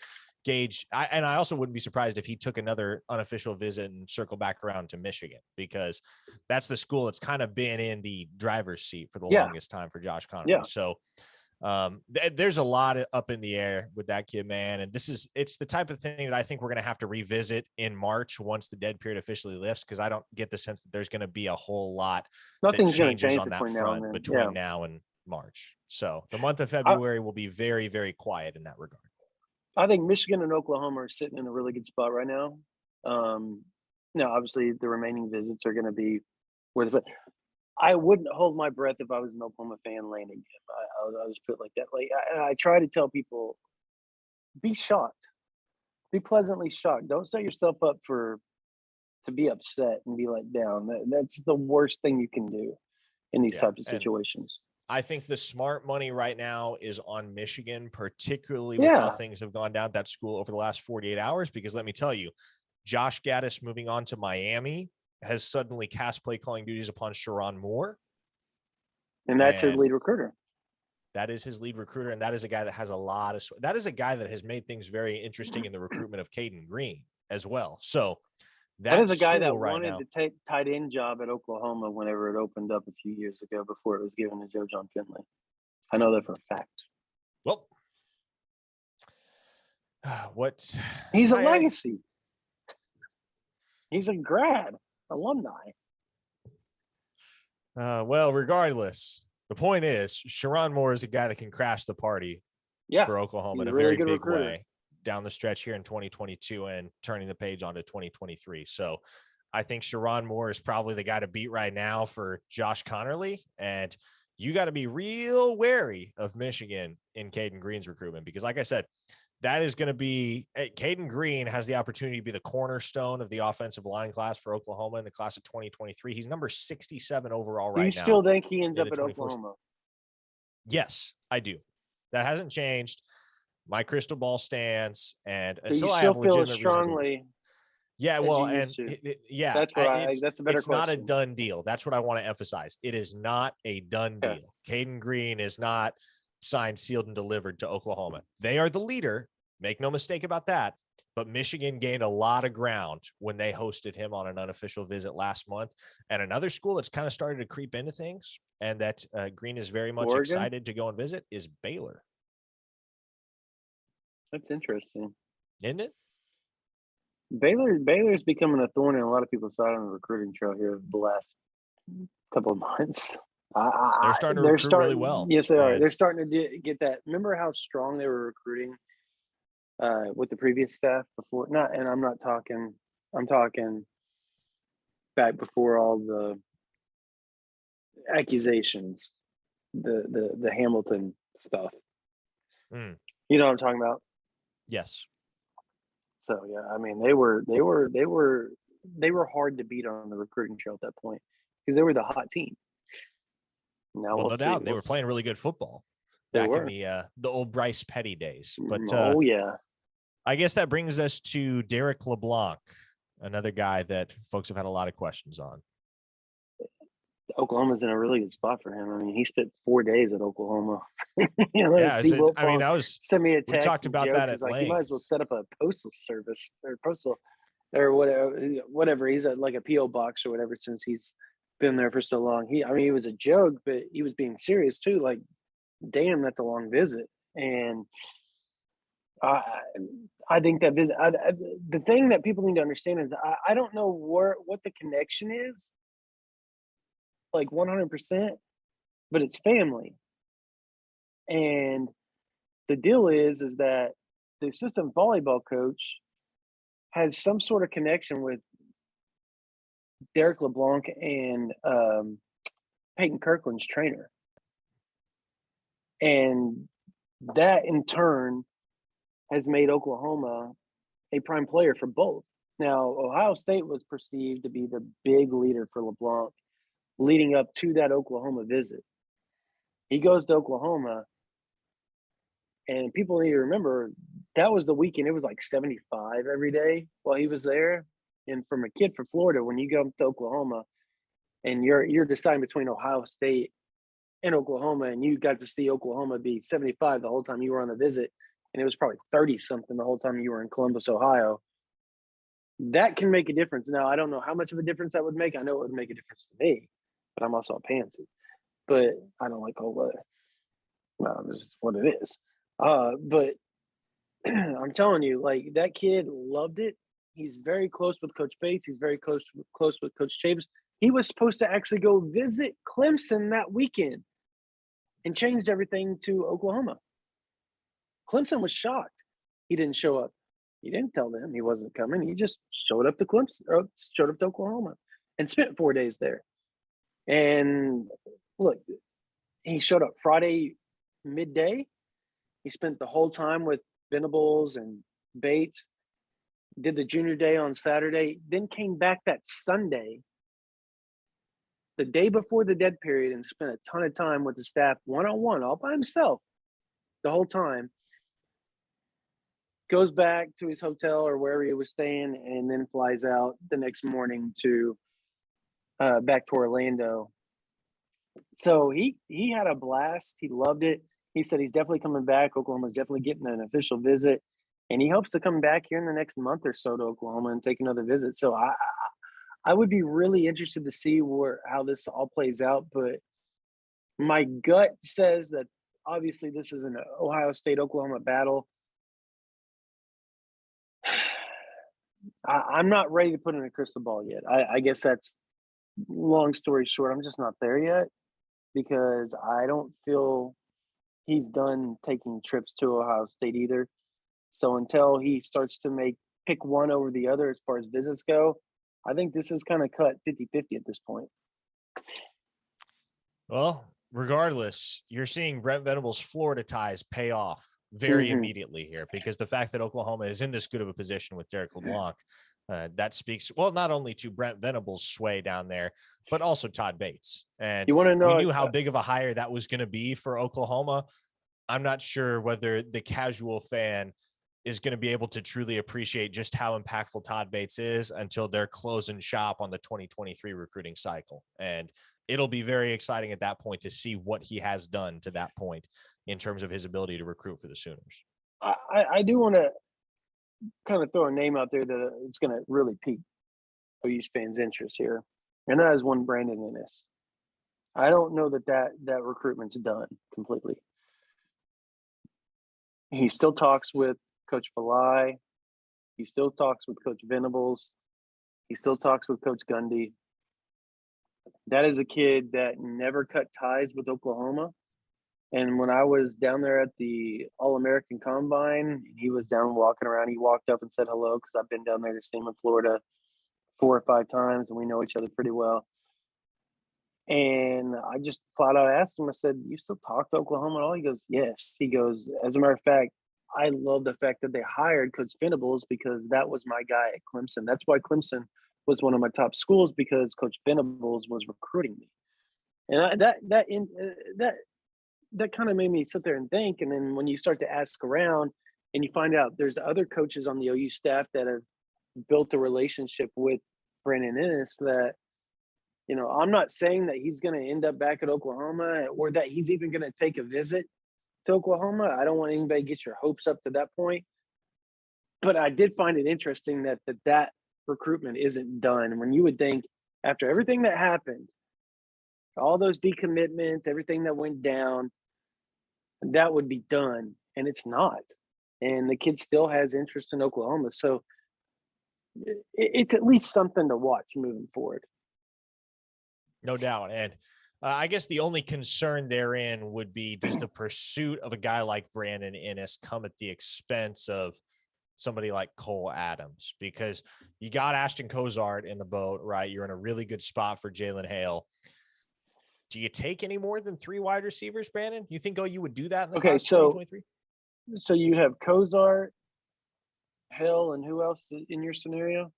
[SPEAKER 2] gauge. I also wouldn't be surprised if he took another unofficial visit and circle back around to Michigan, because that's the school that's kind of been in the driver's seat for the longest time for Josh Conerly.
[SPEAKER 1] Yeah.
[SPEAKER 2] So there's a lot up in the air with that kid, man. And it's the type of thing that I think we're going to have to revisit in March once the dead period officially lifts, because I don't get the sense that there's going to be a whole lot
[SPEAKER 1] Nothing's
[SPEAKER 2] that changes
[SPEAKER 1] change
[SPEAKER 2] on that front between now and March. So the month of February will be very, very quiet in that regard.
[SPEAKER 1] I think Michigan and Oklahoma are sitting in a really good spot right now. Now, obviously, the remaining visits are going to be worth it. I wouldn't hold my breath if I was an Oklahoma fan landing him. I'll just put it like that. Like I try to tell people, be shocked, be pleasantly shocked. Don't set yourself up to be upset and be let down. That's the worst thing you can do in these types of situations.
[SPEAKER 2] I think the smart money right now is on Michigan, particularly with how things have gone down at that school over the last 48 hours, because let me tell you, Josh Gaddis moving on to Miami has suddenly cast play calling duties upon Sharon Moore.
[SPEAKER 1] And that's his lead recruiter.
[SPEAKER 2] That is his lead recruiter. And that is a guy that has that is a guy that has made things very interesting in the recruitment of Caden Green as well. So
[SPEAKER 1] that is a guy that wanted to take tight end job at Oklahoma whenever it opened up a few years ago before it was given to Joe John Finley. I know that for a fact.
[SPEAKER 2] Well,
[SPEAKER 1] he's a legacy. He's a grad alumni.
[SPEAKER 2] Well, regardless, the point is Sharon Moore is a guy that can crash the party for Oklahoma in a very big way down the stretch here in 2022 and turning the page onto 2023. So I think Sharon Moore is probably the guy to beat right now for Josh Conerly. And you got to be real wary of Michigan in Caden Green's recruitment, because like I said, that is going to be Caden Green has the opportunity to be the cornerstone of the offensive line class for Oklahoma in the class of 2023. He's number 67 overall right now.
[SPEAKER 1] Do you still think he ends up at Oklahoma?
[SPEAKER 2] Yes, I do. That hasn't changed. My crystal ball stands, and
[SPEAKER 1] until I have legitimate strongly.
[SPEAKER 2] Yeah, well, and that's
[SPEAKER 1] the better question.
[SPEAKER 2] It's not a done deal. That's what I want to emphasize. It is not a done deal. Caden Green is not signed, sealed, and delivered to Oklahoma. They are the leader. Make no mistake about that. But Michigan gained a lot of ground when they hosted him on an unofficial visit last month. And another school that's kind of started to creep into things, and that Green is very much excited to go and visit, is Baylor.
[SPEAKER 1] That's interesting,
[SPEAKER 2] isn't it?
[SPEAKER 1] Baylor's becoming a thorn in a lot of people's side on the recruiting trail here the last couple of months.
[SPEAKER 2] They're starting to recruit really well.
[SPEAKER 1] Yes, they are. They're starting to get that. Remember how strong they were recruiting with the previous staff before? I'm talking back before all the accusations, the Hamilton stuff. You know what I'm talking about?
[SPEAKER 2] Yes.
[SPEAKER 1] So yeah, I mean they were hard to beat on the recruiting trail at that point because they were the hot team. Now
[SPEAKER 2] no doubt they were playing really good football.
[SPEAKER 1] They
[SPEAKER 2] back in
[SPEAKER 1] were.
[SPEAKER 2] the old Bryce Petty days. But
[SPEAKER 1] Oh yeah.
[SPEAKER 2] I guess that brings us to Derrick LeBlanc, another guy that folks have had a lot of questions on.
[SPEAKER 1] Oklahoma's in a really good spot for him. I mean, he spent 4 days at Oklahoma.
[SPEAKER 2] Yeah,
[SPEAKER 1] Steve
[SPEAKER 2] I mean,
[SPEAKER 1] Wiltfong
[SPEAKER 2] that was,
[SPEAKER 1] sent me a
[SPEAKER 2] we
[SPEAKER 1] text
[SPEAKER 2] talked
[SPEAKER 1] and
[SPEAKER 2] about
[SPEAKER 1] joke.
[SPEAKER 2] that
[SPEAKER 1] He's
[SPEAKER 2] at
[SPEAKER 1] like, you might as well
[SPEAKER 2] length.
[SPEAKER 1] set up a postal service or postal or whatever. Whatever. He's at like a PO box or whatever since he's been there for so long. I mean, he was a joke, but he was being serious too. Like, damn, that's a long visit. And I think that visit. The thing that people need to understand is I don't know what the connection is, like 100%, but it's family. And the deal is that the assistant volleyball coach has some sort of connection with Derrick LeBlanc and Peyton Kirkland's trainer. And that in turn has made Oklahoma a prime player for both. Now, Ohio State was perceived to be the big leader for LeBlanc leading up to that Oklahoma visit. He goes to Oklahoma, and people need to remember that was the weekend. It was like 75 every day while he was there. And from a kid from Florida, when you go to Oklahoma and you're deciding between Ohio State and Oklahoma, and you got to see Oklahoma be 75 the whole time you were on the visit, and it was probably 30 something the whole time you were in Columbus, Ohio. That can make a difference. Now, I don't know how much of a difference that would make. I know it would make a difference to me, but I'm also a pansy. But I don't like cold weather. Well, this is what it is. But I'm telling you, like, that kid loved it. He's very close with Coach Bates. He's very close with Coach Chavis. He was supposed to actually go visit Clemson that weekend and changed everything to Oklahoma. Clemson was shocked he didn't show up. He didn't tell them he wasn't coming. He just showed up to Clemson, or showed up to Oklahoma, and spent 4 days there. And look, he showed up Friday midday. He spent the whole time with Venables and Bates, did the junior day on Saturday, then came back that Sunday, the day before the dead period, and spent a ton of time with the staff one-on-one, all by himself the whole time. Goes back to his hotel or wherever he was staying, and then flies out the next morning to back to Orlando. So he had a blast. He loved it. He said he's definitely coming back. Oklahoma's definitely getting an official visit, and he hopes to come back here in the next month or so to Oklahoma and take another visit. So I would be really interested to see how this all plays out. But my gut says that obviously this is an Ohio State-Oklahoma battle. I'm not ready to put in a crystal ball yet. I guess that's long story short. I'm just not there yet because I don't feel he's done taking trips to Ohio State either. So until he starts to pick one over the other as far as visits go, I think this is kind of cut 50-50 at this point.
[SPEAKER 2] Well, regardless, you're seeing Brent Venables' Florida ties pay off very immediately here, because the fact that Oklahoma is in this good of a position with Derrick LeBlanc, that speaks, well, not only to Brent Venables' sway down there, but also Todd Bates. And
[SPEAKER 1] you want to know,
[SPEAKER 2] we knew how big of a hire that was going to be for Oklahoma. I'm not sure whether the casual fan is going to be able to truly appreciate just how impactful Todd Bates is until they're closing shop on the 2023 recruiting cycle. And it'll be very exciting at that point to see what he has done to that point in terms of his ability to recruit for the Sooners.
[SPEAKER 1] I do want to kind of throw a name out there that it's going to really pique OU fans' interest here, and that is one Brandon Ennis. I don't know that recruitment's done completely. He still talks with Coach Valai. He still talks with Coach Venables. He still talks with Coach Gundy. That is a kid that never cut ties with Oklahoma. And when I was down there at the All-American Combine, he was down walking around. He walked up and said hello because I've been down there to see him in Florida 4 or 5 times, and we know each other pretty well. And I just flat out asked him, I said, you still talk to Oklahoma at all? He goes, yes. He goes, as a matter of fact, I love the fact that they hired Coach Venables because that was my guy at Clemson. That's why Clemson was one of my top schools, because Coach Venables was recruiting me. And that that kind of made me sit there and think. And then when you start to ask around and you find out there's other coaches on the OU staff that have built a relationship with Brandon Ennis, that, you know, I'm not saying that he's going to end up back at Oklahoma or that he's even going to take a visit to Oklahoma. I don't want anybody to get your hopes up to that point. But I did find it interesting that recruitment isn't done. When you would think after everything that happened, all those decommitments, everything that went down, that would be done. And it's not. And the kid still has interest in Oklahoma. So it's at least something to watch moving forward.
[SPEAKER 2] No doubt. And I guess the only concern therein would be, does the pursuit of a guy like Brandon Ennis come at the expense of somebody like Cole Adams? Because you got Ashton Cozart in the boat, right? You're in a really good spot for Jalen Hale. Do you take any more than 3 wide receivers, Brandon? You think you would do that in the class of 2023?
[SPEAKER 1] So you have Cozart, Hale, and who else in your scenario?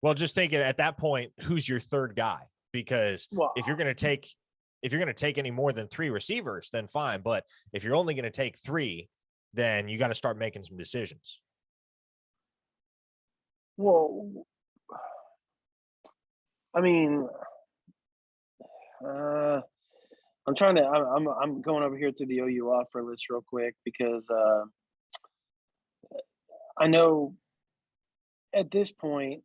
[SPEAKER 2] Well, just thinking at that point, who's your third guy? Because if you're going to take any more than 3 receivers, then fine. But if you're only going to take 3, then you got to start making some decisions.
[SPEAKER 1] Well, I mean, I'm going over here to the OU offer list real quick because I know at this point,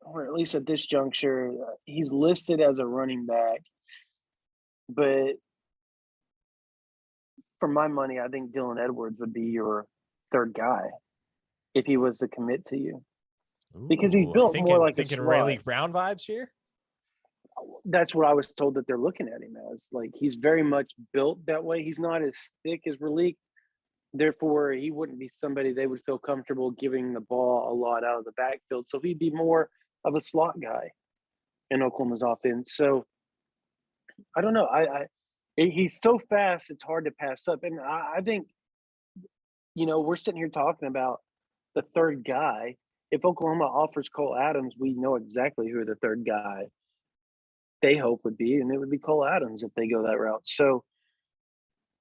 [SPEAKER 1] or at least at this juncture, he's listed as a running back. But for my money, I think Dylan Edwards would be your third guy if he was to commit to you. Because he's built more like a slot.
[SPEAKER 2] Ray League Brown vibes here?
[SPEAKER 1] That's what I was told that they're looking at him as. Like, he's very much built that way. He's not as thick as Raleek. Therefore, he wouldn't be somebody they would feel comfortable giving the ball a lot out of the backfield. So he'd be more of a slot guy in Oklahoma's offense. So I don't know. He's so fast, it's hard to pass up. And I think, you know, we're sitting here talking about the third guy. If Oklahoma offers Cole Adams, we know exactly who the third guy they hope would be, and it would be Cole Adams if they go that route. So,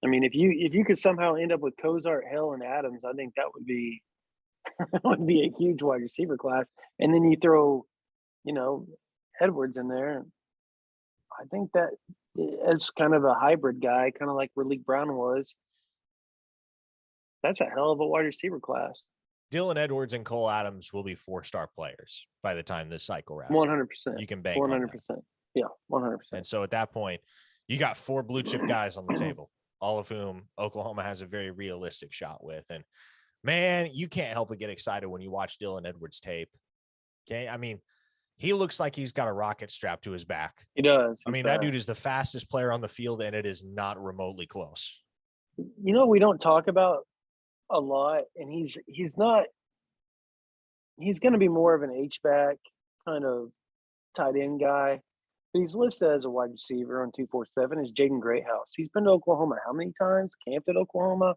[SPEAKER 1] I mean, if you could somehow end up with Cozart, Hale, and Adams, I think that would be a huge wide receiver class. And then you throw, you know, Edwards in there. I think that as kind of a hybrid guy, kind of like Raleek Brown was, that's a hell of a wide receiver class.
[SPEAKER 2] Dylan Edwards and Cole Adams will be 4-star players by the time this cycle wraps.
[SPEAKER 1] 100%.
[SPEAKER 2] You can bank
[SPEAKER 1] 100%.
[SPEAKER 2] on that.
[SPEAKER 1] Yeah, 100%.
[SPEAKER 2] And so at that point, you got 4 blue chip guys on the table, all of whom Oklahoma has a very realistic shot with. And man, you can't help but get excited when you watch Dylan Edwards tape. Okay. I mean, he looks like he's got a rocket strapped to his back.
[SPEAKER 1] He does.
[SPEAKER 2] I mean, that dude is the fastest player on the field, and it is not remotely close.
[SPEAKER 1] You know, we don't talk about a lot, and he's going to be more of an H-back kind of tight end guy. But he's listed as a wide receiver on 247 is Jaden Greathouse. He's been to Oklahoma how many times? Camped at Oklahoma.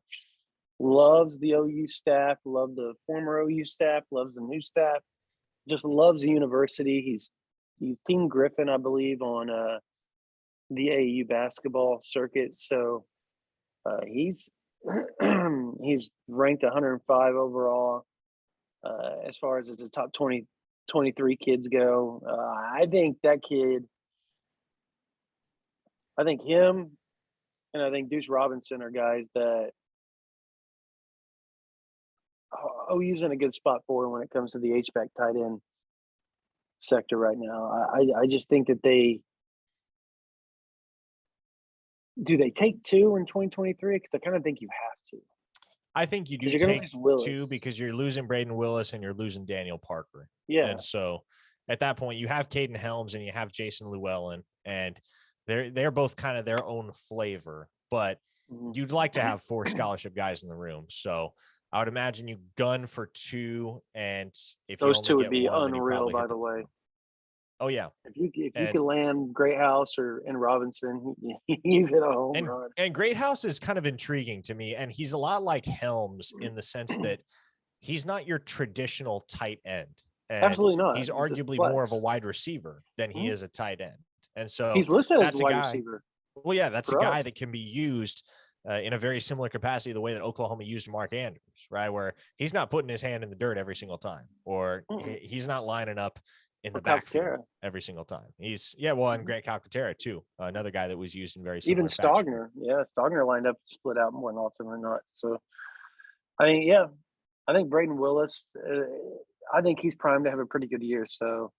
[SPEAKER 1] Loves the OU staff, loved the former OU staff, loves the new staff, just loves the university. He's Team Griffin, I believe, on the AAU basketball circuit. So he's he's ranked 105 overall as far as the top 23 kids go. I think that kid, I think him and I think Deuce Robinson are guys that OU's in a good spot for when it comes to the H-back tight end sector right now. I just think that do they take 2 in 2023? Because I kind of think you have to.
[SPEAKER 2] I think you do take 2 because you're losing Braden Willis and you're losing Daniel Parker.
[SPEAKER 1] Yeah.
[SPEAKER 2] And so at that point, you have Caden Helms and you have Jason Llewellyn, and they're both kind of their own flavor, but you'd like to have 4 scholarship guys in the room. So I would imagine you gun for 2, and if
[SPEAKER 1] those
[SPEAKER 2] you
[SPEAKER 1] 2 would be
[SPEAKER 2] 1,
[SPEAKER 1] unreal, by the way.
[SPEAKER 2] Oh yeah.
[SPEAKER 1] If you could land Greathouse and Robinson, you hit a home run.
[SPEAKER 2] And Greathouse is kind of intriguing to me, and he's a lot like Helms in the sense that he's not your traditional tight end. And
[SPEAKER 1] absolutely not.
[SPEAKER 2] He's arguably more of a wide receiver than he is a tight end. And so
[SPEAKER 1] he's listed as a wide receiver.
[SPEAKER 2] Well, yeah, that's a
[SPEAKER 1] for
[SPEAKER 2] guy
[SPEAKER 1] us.
[SPEAKER 2] that can be used in a very similar capacity the way that Oklahoma used Mark Andrews, right? Where he's not putting his hand in the dirt every single time, or he's not lining up in the
[SPEAKER 1] Or
[SPEAKER 2] backfield
[SPEAKER 1] Calcaterra.
[SPEAKER 2] every single time. And Grant Calcaterra too, another guy that was used in very
[SPEAKER 1] Even
[SPEAKER 2] similar fashion.
[SPEAKER 1] Stogner. Yeah, Stogner lined up split out more often than not. So, I mean, yeah, I think Braden Willis, I think he's primed to have a pretty good year. So,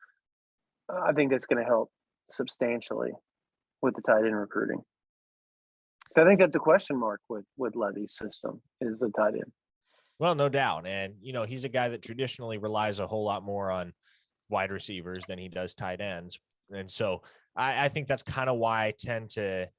[SPEAKER 1] I think that's going to help substantially with the tight end recruiting. So I think that's a question mark with Levy's system is the tight end.
[SPEAKER 2] Well, no doubt. And, he's a guy that traditionally relies a whole lot more on wide receivers than he does tight ends. And so I think that's kind of why I tend to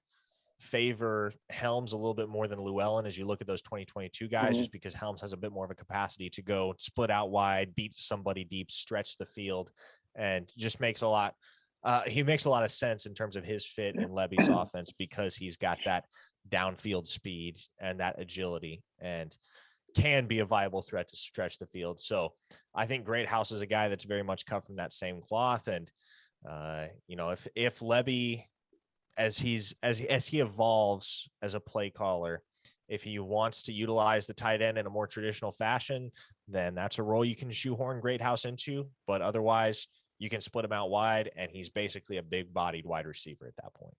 [SPEAKER 2] favor Helms a little bit more than Llewellyn as you look at those 2022 guys, just because Helms has a bit more of a capacity to go split out wide, beat somebody deep, stretch the field, and just makes a lot. He makes a lot of sense in terms of his fit in Levy's offense because he's got that downfield speed and that agility and can be a viable threat to stretch the field. So I think Greathouse is a guy that's very much cut from that same cloth. And, if Levy, as he evolves as a play caller, if he wants to utilize the tight end in a more traditional fashion, then that's a role you can shoehorn Greathouse into. But otherwise, you can split him out wide, and he's basically a big-bodied wide receiver at that point.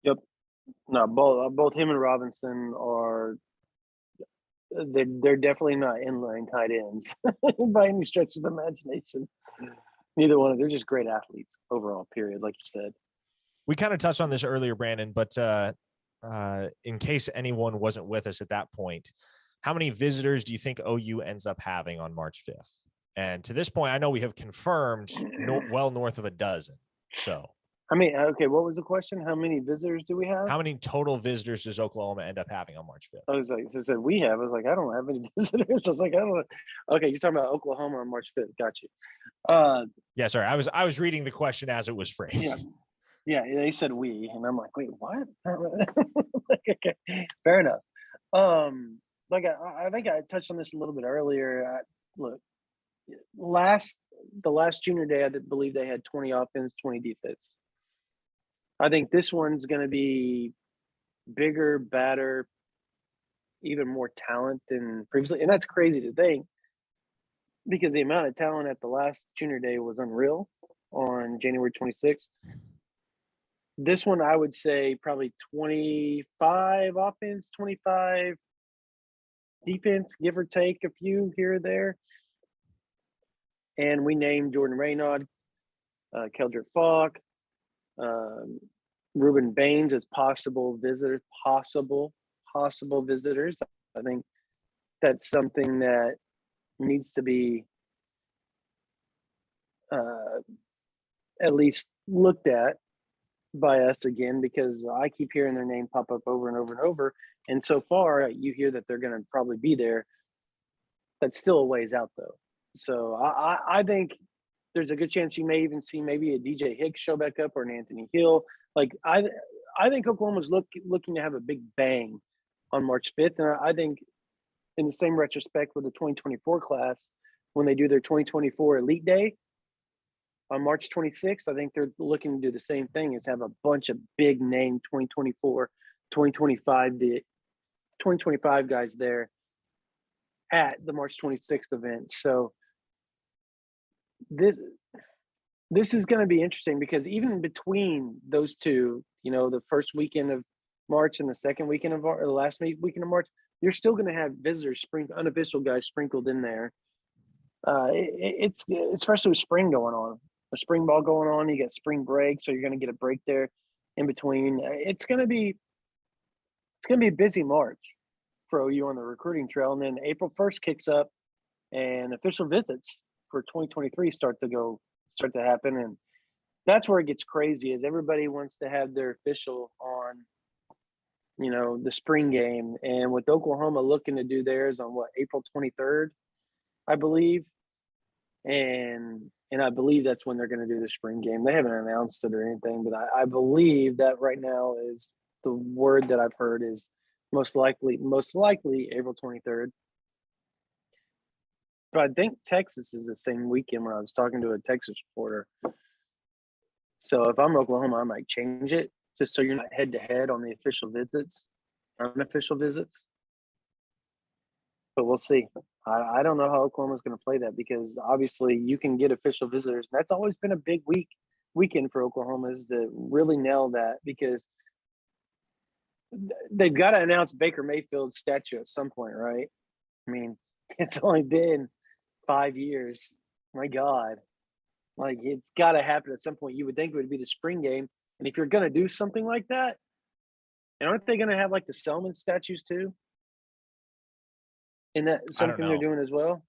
[SPEAKER 1] Yep. No, both him and Robinson are. They're definitely not inline tight ends by any stretch of the imagination. Neither one of them. They're just great athletes overall. Period. Like you said.
[SPEAKER 2] We kind of touched on this earlier, Brandon, but in case anyone wasn't with us at that point, how many visitors do you think OU ends up having on March 5th? And to this point, I know we have confirmed well north of a dozen. So,
[SPEAKER 1] okay, what was the question? How many visitors do we have?
[SPEAKER 2] How many total visitors does Oklahoma end up having on March 5th?
[SPEAKER 1] I was like, so said we have. I was like, I don't have any visitors. I was like, I don't know. Okay, you're talking about Oklahoma on March 5th. Got you.
[SPEAKER 2] Yeah, sorry. I was reading the question as it was phrased.
[SPEAKER 1] Yeah, they said we, and I'm like, wait, what? Okay, fair enough. I think I touched on this a little bit earlier. Look, the last junior day, I believe they had 20 offense, 20 defense. I think this one's going to be bigger, badder, even more talent than previously, and that's crazy to think because the amount of talent at the last junior day was unreal on January 26th. This one, I would say probably 25 offense, 25 defense, give or take a few here or there. And we named Jordan Raynaud, Keldrick Falk, Ruben Baines as possible visitors, possible visitors. I think that's something that needs to be at least looked at by us again, because I keep hearing their name pop up over and over and over. And so far, you hear that they're going to probably be there. That's still a ways out, though. So I think there's a good chance you may even see maybe a DJ Hicks show back up or an Anthony Hill. Like I think Oklahoma's looking to have a big bang on March 5th, and I think in the same retrospect with the 2024 class, when they do their 2024 Elite Day on March 26th, I think they're looking to do the same thing, is have a bunch of big name 2024, 2025 guys there at the March 26th event. So this is going to be interesting because even between those two, the first weekend of March and the second weekend of or the last weekend of March, you're still going to have visitors, unofficial guys sprinkled in there. It's especially with spring going on, a spring ball going on. You got spring break, so you're going to get a break there in between. It's going to be a busy March for OU on the recruiting trail, and then April 1st kicks up, and official visits for 2023 start to happen, and that's where it gets crazy. Is everybody wants to have their official on, the spring game, and with Oklahoma looking to do theirs on April 23rd, I believe, and I believe that's when they're going to do the spring game. They haven't announced it or anything, but I believe that right now is the word that I've heard is most likely April 23rd. But I think Texas is the same weekend when I was talking to a Texas reporter. So if I'm Oklahoma, I might change it just so you're not head to head on the official visits, unofficial visits. But we'll see. I don't know how Oklahoma's going to play that, because obviously you can get official visitors. That's always been a big weekend for Oklahoma, is to really nail that, because they've got to announce Baker Mayfield's statue at some point, right? I mean, it's only been 5 years. My God. Like, it's got to happen at some point. You would think it would be the spring game. And if you're going to do something like that, and aren't they going to have like the Selman statues too? And that something they're doing as well?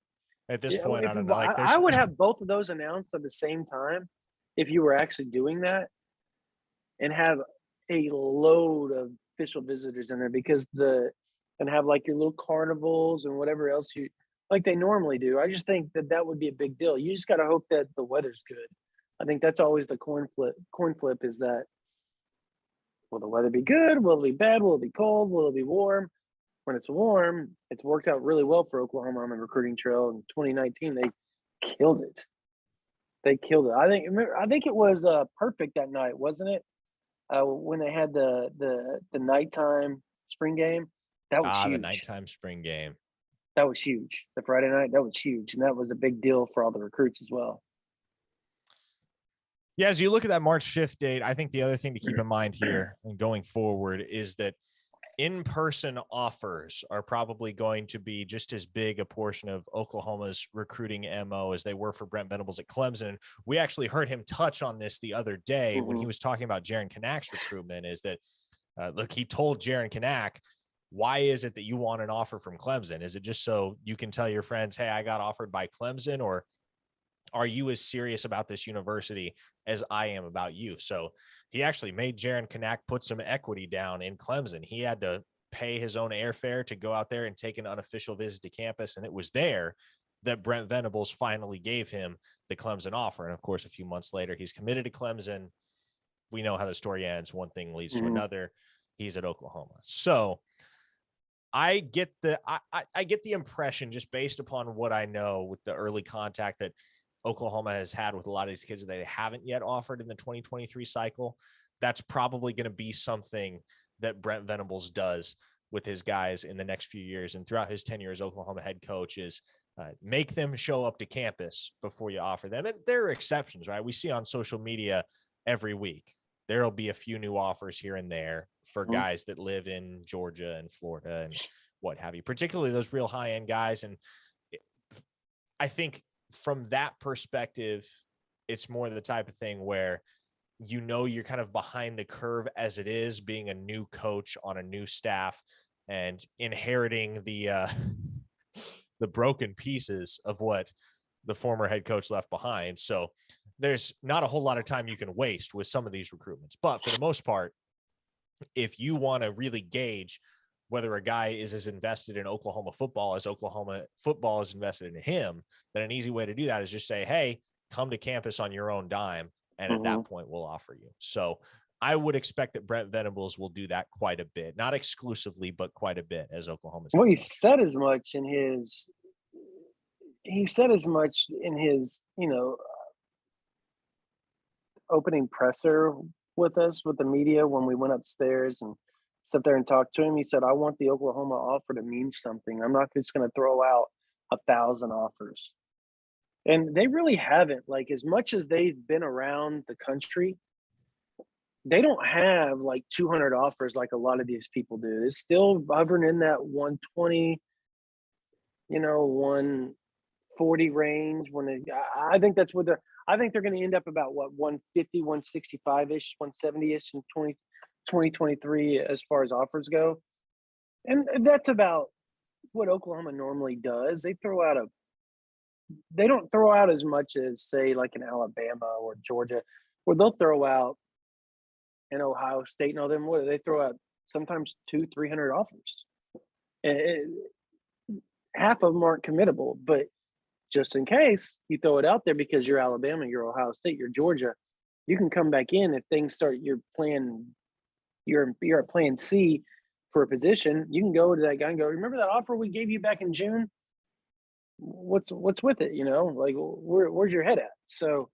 [SPEAKER 2] At this point, I don't know. Like,
[SPEAKER 1] I would have both of those announced at the same time if you were actually doing that, and have a load of official visitors in there, because and have like your little carnivals and whatever else you like they normally do. I just think that would be a big deal. You just got to hope that the weather's good. I think that's always the coin flip is that, will the weather be good? Will it be bad? Will it be cold? Will it be warm? When it's warm, it's worked out really well for Oklahoma on the recruiting trail. In 2019, they killed it. They killed it. I think it was perfect that night, wasn't it? When they had the nighttime spring game, that was huge.
[SPEAKER 2] The nighttime spring game.
[SPEAKER 1] That was huge. The Friday night, that was huge, and that was a big deal for all the recruits as well.
[SPEAKER 2] Yeah, as you look at that March 5th date, I think the other thing to keep in mind here and going forward is that in-person offers are probably going to be just as big a portion of Oklahoma's recruiting MO as they were for Brent Venables at Clemson. We actually heard him touch on this the other day when he was talking about Jaren Kanak's recruitment, is that, look, he told Jaren Kanak, why is it that you want an offer from Clemson? Is it just so you can tell your friends, hey, I got offered by Clemson? Or are you as serious about this university as I am about you? So he actually made Jaren Kanak put some equity down in Clemson. He had to pay his own airfare to go out there and take an unofficial visit to campus. And it was there that Brent Venables finally gave him the Clemson offer. And of course, a few months later, he's committed to Clemson. We know how the story ends. One thing leads to another. He's at Oklahoma. So I get the impression, just based upon what I know with the early contact that Oklahoma has had with a lot of these kids that they haven't yet offered in the 2023 cycle, that's probably going to be something that Brent Venables does with his guys in the next few years. And throughout his tenure as Oklahoma head coach, is make them show up to campus before you offer them. And there are exceptions, right? We see on social media every week, there'll be a few new offers here and there for guys that live in Georgia and Florida and what have you, particularly those real high-end guys. And I think from that perspective, it's more the type of thing where, you know, you're kind of behind the curve as it is, being a new coach on a new staff and inheriting the broken pieces of what the former head coach left behind. So there's not a whole lot of time you can waste with some of these recruitments. But for the most part, if you want to really gauge whether a guy is as invested in Oklahoma football as Oklahoma football is invested in him, then an easy way to do that is just say, hey, come to campus on your own dime. And at that point, we'll offer you. So I would expect that Brent Venables will do that quite a bit, not exclusively, but quite a bit as Oklahoma's.
[SPEAKER 1] Well, he said as much in his, you know, opening presser with us, with the media, when we went upstairs and sit there and talk to him. He said, I want the Oklahoma offer to mean something. I'm not just going to throw out 1,000 offers. And they really haven't. Like, as much as they've been around the country, they don't have like 200 offers like a lot of these people do. It's still hovering in that 120, 140 range. I think that's what I think they're going to end up about 150, 165-ish, 170-ish in 2023 as far as offers go. And that's about what Oklahoma normally does. They don't throw out as much as, say, like in Alabama or Georgia, where they'll throw out, in Ohio State and all them, where they throw out sometimes 200-300 offers. Half of them aren't committable, but just in case you throw it out there, because you're Alabama, you're Ohio State, you're Georgia, you can come back in if things start. You're at plan C for a position. You can go to that guy and go, remember that offer we gave you back in June? What's with it? Like, where's your head at? So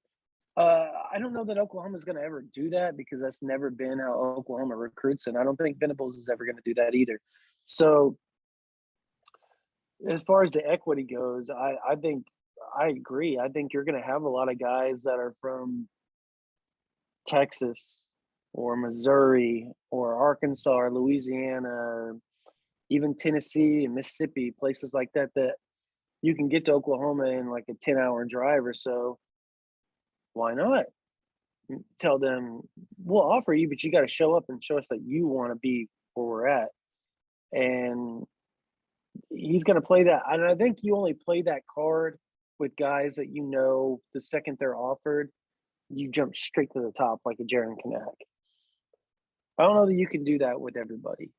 [SPEAKER 1] I don't know that Oklahoma's going to ever do that because that's never been how Oklahoma recruits, and I don't think Venables is ever going to do that either. So, as far as the equity goes, I think I agree. I think you're going to have a lot of guys that are from Texas or Missouri or Arkansas or Louisiana or even Tennessee and Mississippi, places like that, that you can get to Oklahoma in like a 10-hour drive or so. Why not? Tell them we'll offer you, but you got to show up and show us that you want to be where we're at. And he's going to play that. And I think you only play that card with guys that you know the second they're offered, you jump straight to the top like a Jaron Kanak. I don't know that you can do that with everybody.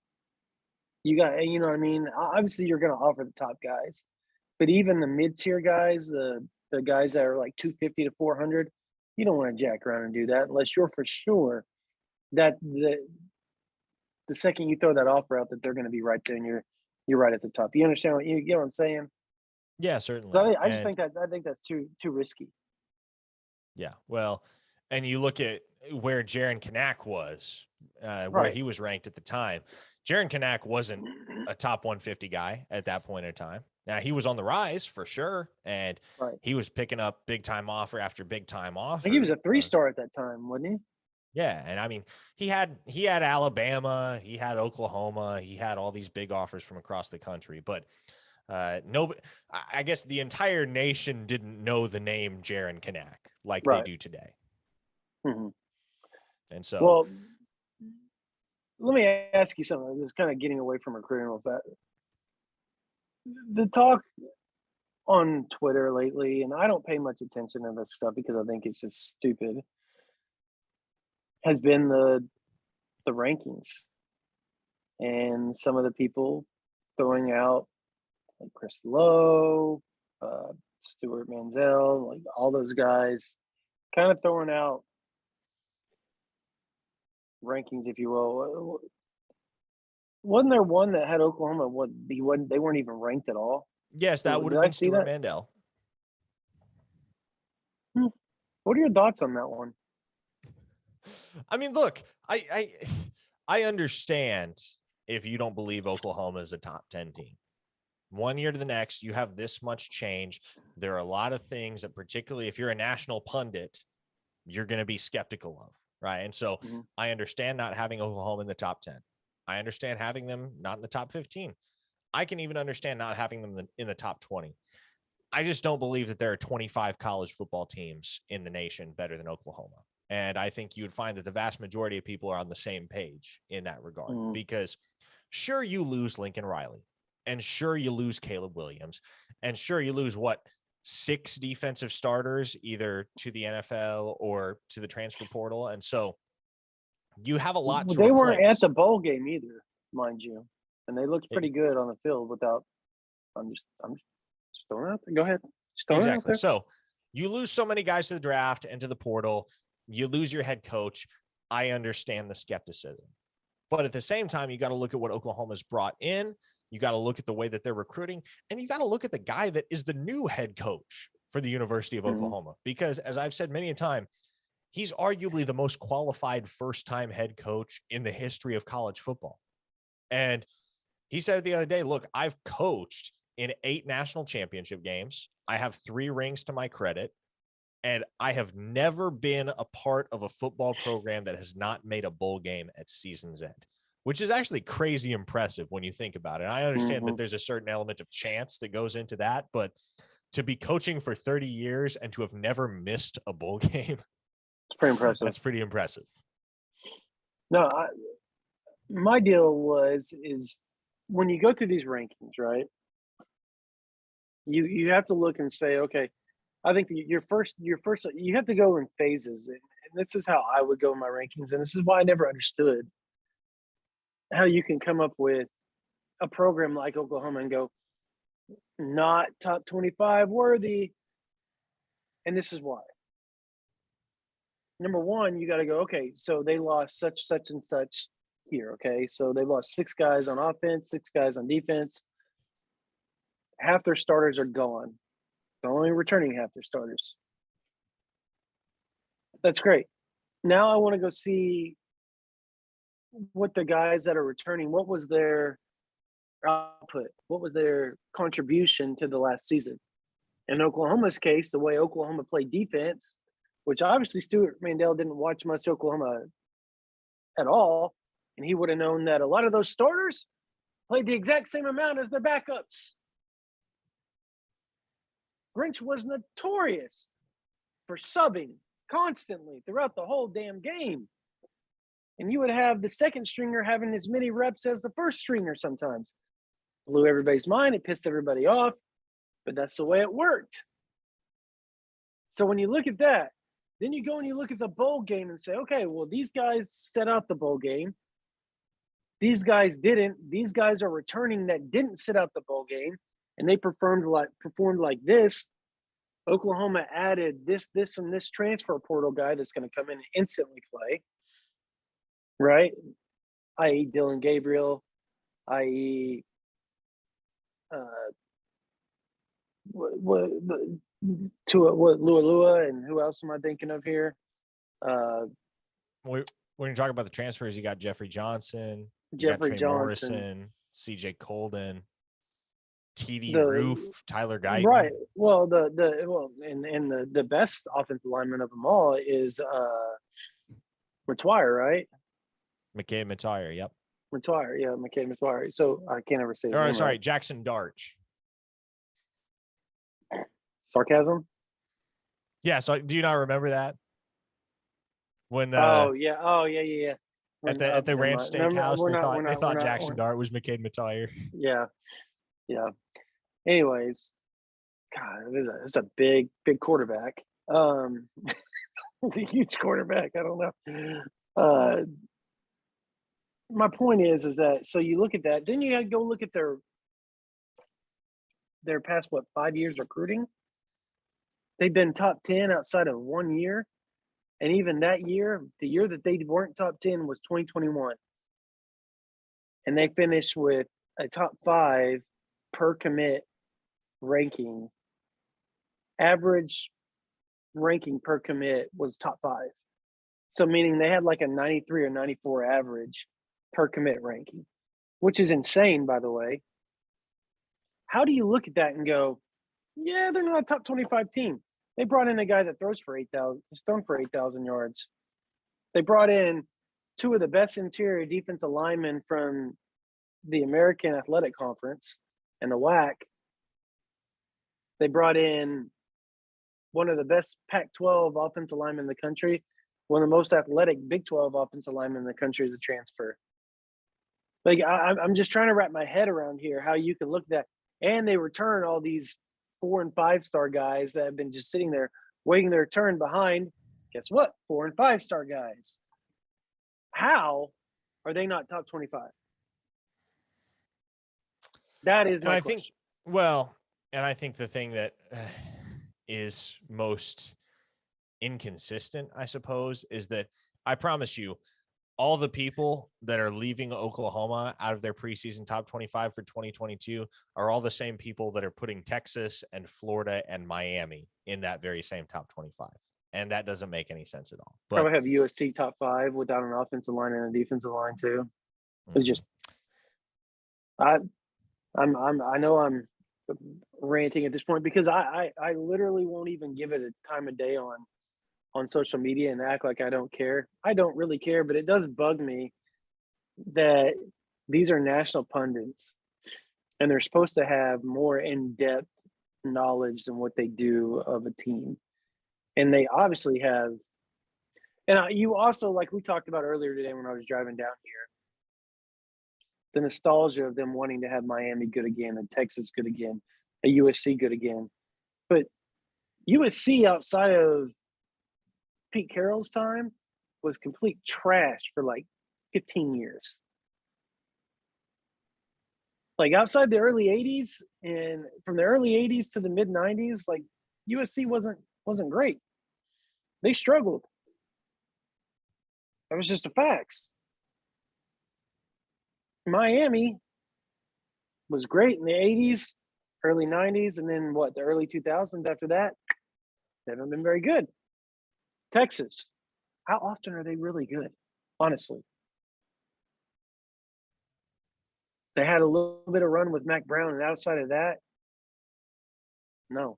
[SPEAKER 1] You got, you know what I mean? Obviously, you're going to offer the top guys, but even the mid-tier guys, the guys that are like 250 to 400, you don't want to jack around and do that unless you're for sure that the second you throw that offer out that they're going to be right there and you're right at the top. You understand what you get what I'm saying?
[SPEAKER 2] Yeah, certainly.
[SPEAKER 1] So I just think that's too risky.
[SPEAKER 2] Yeah, well, and you look at where Jaron Kanak was, where he was ranked at the time. Jaron Kanak wasn't a top 150 guy at that point in time. Now, he was on the rise for sure, and he was picking up big time offer after big time offer.
[SPEAKER 1] I think he was a 3-star at that time, wasn't he?
[SPEAKER 2] Yeah, and I mean, he had Alabama, he had Oklahoma, he had all these big offers from across the country, but nobody, I guess the entire nation didn't know the name Jaron Kanak like they do today.
[SPEAKER 1] Mm-hmm.
[SPEAKER 2] And so,
[SPEAKER 1] well, let me ask you something. I'm just kind of getting away from recruiting with that. The talk on Twitter lately, and I don't pay much attention to this stuff because I think it's just stupid, has been the rankings and some of the people throwing out like Chris Lowe, Stuart Manziel, like all those guys, kind of throwing out rankings, if you will. Wasn't there one that had Oklahoma? They weren't even ranked at all.
[SPEAKER 2] Yes, that would have been Stuart Mandel.
[SPEAKER 1] What are your thoughts on that one?
[SPEAKER 2] I mean, look, I understand if you don't believe Oklahoma is a top 10 team. One year to the next, you have this much change. There are a lot of things that, particularly if you're a national pundit, you're going to be skeptical of, right? And so I understand not having Oklahoma in the top 10. I understand having them not in the top 15. I can even understand not having them in the top 20. I just don't believe that there are 25 college football teams in the nation better than Oklahoma. And I think you would find that the vast majority of people are on the same page in that regard, because sure, you lose Lincoln Riley, and sure, you lose Caleb Williams, and sure, you lose 6 defensive starters, either to the NFL or to the transfer portal. And so you have a lot to
[SPEAKER 1] They
[SPEAKER 2] replace.
[SPEAKER 1] weren't at the bowl game either, mind you. And they looked pretty good on the field without, I'm just throwing it out there. Go ahead.
[SPEAKER 2] Exactly. So you lose so many guys to the draft and to the portal. You lose your head coach. I understand the skepticism. But at the same time, you got to look at what Oklahoma's brought in. You got to look at the way that they're recruiting. And you got to look at the guy that is the new head coach for the University of Oklahoma. Because as I've said many a time, he's arguably the most qualified first-time head coach in the history of college football. And he said the other day, look, I've coached in 8 national championship games. I have 3 rings to my credit. And I have never been a part of a football program that has not made a bowl game at season's end, which is actually crazy impressive when you think about it. I understand that there's a certain element of chance that goes into that, but to be coaching for 30 years and to have never missed a bowl game,
[SPEAKER 1] it's pretty impressive.
[SPEAKER 2] That's pretty impressive.
[SPEAKER 1] No, my deal is when you go through these rankings, right? You have to look and say, okay, I think your first you have to go in phases, and this is how I would go in my rankings, and this is why I never understood how you can come up with a program like Oklahoma and go not top 25 worthy, and this is why. Number one, you got to go, okay, so they lost such and such here, okay? So they lost 6 guys on offense, 6 guys on defense. Half their starters are gone. They're only returning half their starters. That's great. Now I want to go see what the guys that are returning, what was their output? What was their contribution to the last season? In Oklahoma's case, the way Oklahoma played defense, which obviously Stuart Mandel didn't watch much Oklahoma at all, and he would have known that a lot of those starters played the exact same amount as their backups. Grinch was notorious for subbing constantly throughout the whole damn game. And you would have the second stringer having as many reps as the first stringer sometimes. Blew everybody's mind. It pissed everybody off, but that's the way it worked. So when you look at that, then you go and you look at the bowl game and say, okay, well, these guys set out the bowl game. These guys didn't. These guys are returning that didn't sit out the bowl game, and they performed like this. Oklahoma added this, and this transfer portal guy that's going to come in and instantly play, right? I.e. Dylan Gabriel, i.e. Lua, and who else am I thinking of here?
[SPEAKER 2] When you talk about the transfers, you got Jeffrey Johnson, Morrison, CJ Colden, TD Roof, Tyler Guyton.
[SPEAKER 1] Right. Well, the best offensive lineman of them all is Matwire, right?
[SPEAKER 2] McKay Matwire, yep.
[SPEAKER 1] Matwire, yeah, McKay Matwire. So I can't ever say his name
[SPEAKER 2] sorry,
[SPEAKER 1] right.
[SPEAKER 2] Jackson Darch.
[SPEAKER 1] Sarcasm?
[SPEAKER 2] Yeah, so do you not remember that? When
[SPEAKER 1] yeah.
[SPEAKER 2] At the Ranch Steakhouse, they thought Jackson Dart was McCade Matire.
[SPEAKER 1] Yeah. Anyways, God, it's a big quarterback. It's a huge quarterback. I don't know. My point is that so you look at that, then you got to go look at their past 5 years recruiting. They've been top 10 outside of 1 year. And even that year, the year that they weren't top 10 was 2021. And they finished with a top 5 per commit ranking. Average ranking per commit was top 5. So meaning they had like a 93 or 94 average per commit ranking, which is insane, by the way. How do you look at that and go, yeah, they're not a top 25 team? They brought in a guy that throws for 8,000. He's thrown for 8,000 yards. They brought in 2 of the best interior defensive linemen from the American Athletic Conference and the WAC. They brought in one of the best Pac-12 offensive linemen in the country, one of the most athletic Big 12 offensive linemen in the country as a transfer. Like I'm just trying to wrap my head around here how you can look at that. And they return all these 4- and 5-star guys that have been just sitting there waiting their turn behind. Guess what? 4- and 5-star guys. How are they not top 25? That is my question.
[SPEAKER 2] And I think the thing that is most inconsistent, I suppose, is that I promise you, all the people that are leaving Oklahoma out of their preseason top 25 for 2022 are all the same people that are putting Texas and Florida and Miami in that very same top 25. And that doesn't make any sense at all. But
[SPEAKER 1] probably have USC top 5 without an offensive line and a defensive line too. It's just, I know I'm ranting at this point because I literally won't even give it a time of day on social media and act like I don't care. I don't really care, but it does bug me that these are national pundits and they're supposed to have more in-depth knowledge than what they do of a team. And they obviously have. And you also, like we talked about earlier today when I was driving down here, the nostalgia of them wanting to have Miami good again and Texas good again, a USC good again. But USC outside of Pete Carroll's time was complete trash for like 15 years. Like outside the early 80s and from the early 80s to the mid 90s, like USC wasn't great. They struggled. That was just the facts. Miami was great in the 80s, early 90s, and then the early 2000s after that, they haven't been very good. Texas, how often are they really good? Honestly, they had a little bit of run with Mac Brown, and outside of that, no,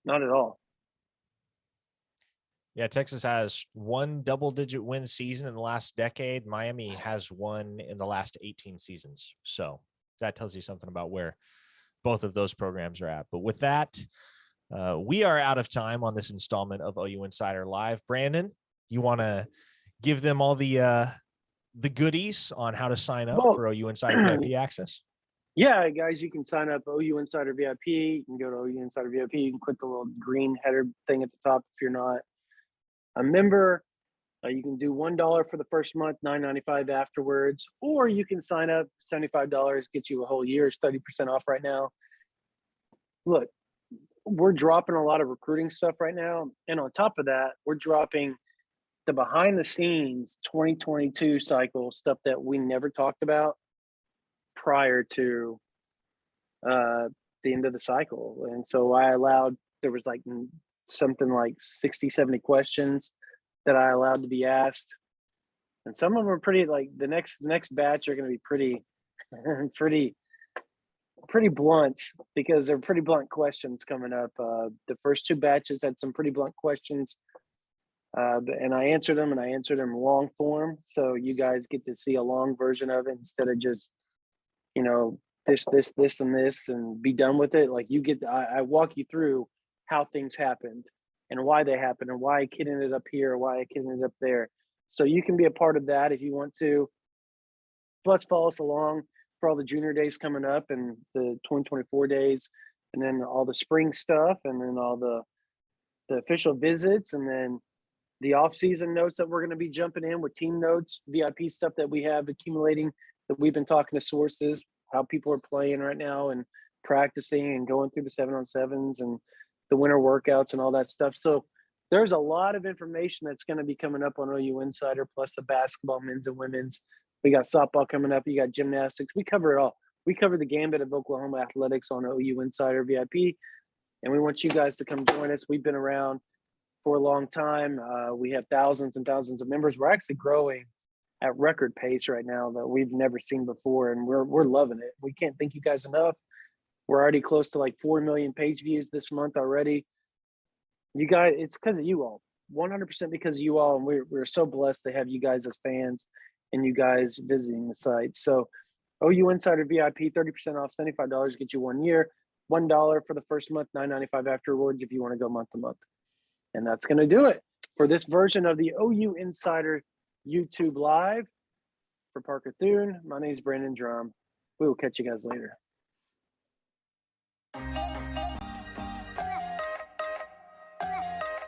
[SPEAKER 1] not at all.
[SPEAKER 2] Yeah, Texas has one double-digit win season in the last decade. Miami has one in the last 18 seasons. So that tells you something about where both of those programs are at. But with that, we are out of time on this installment of OU Insider Live. Brandon, you want to give them all the goodies on how to sign up for OU Insider VIP access?
[SPEAKER 1] Yeah, guys, you can sign up OU Insider VIP. You can go to OU Insider VIP. You can click the little green header thing at the top if you're not a member. You can do $1 for the first month, $9.95 afterwards, or you can sign up $75, get you a whole year. It's 30% off right now. Look, we're dropping a lot of recruiting stuff right now, and on top of that, we're dropping the behind the scenes 2022 cycle stuff that we never talked about prior to the end of the cycle. And so there was like something like 60, 70 questions that I allowed to be asked. And some of them are pretty, like the next batch are going to be pretty, pretty blunt, because they're pretty blunt questions coming up. The first two batches had some pretty blunt questions. And I answered them, long form. So you guys get to see a long version of it instead of just, this, and this, and be done with it. Like I walk you through how things happened and why they happened and why a kid ended up here, or why a kid ended up there. So you can be a part of that if you want to. Plus follow us along for all the junior days coming up and the 2024 days, and then all the spring stuff, and then all the official visits, and then the off-season notes that we're going to be jumping in with team notes, VIP stuff that we have accumulating, that we've been talking to sources, how people are playing right now and practicing and going through the 7-on-7s and the winter workouts and all that stuff. So there's a lot of information that's going to be coming up on OU Insider, plus the basketball, men's and women's. We got softball coming up. You got gymnastics. We cover it all. We cover the gambit of Oklahoma athletics on OU Insider VIP. And we want you guys to come join us. We've been around for a long time. We have thousands and thousands of members. We're actually growing at record pace right now that we've never seen before, and we're loving it. We can't thank you guys enough. We're already close to like 4 million page views this month already. You guys, it's because of you all, 100% because of you all, and we're so blessed to have you guys as fans and you guys visiting the site. So OU Insider VIP, 30% off, $75 get you 1 year, $1 for the first month, $9.95 afterwards if you want to go month to month. And that's going to do it for this version of the OU Insider YouTube Live. For Parker Thune, my name is Brandon Drumm. We will catch you guys later.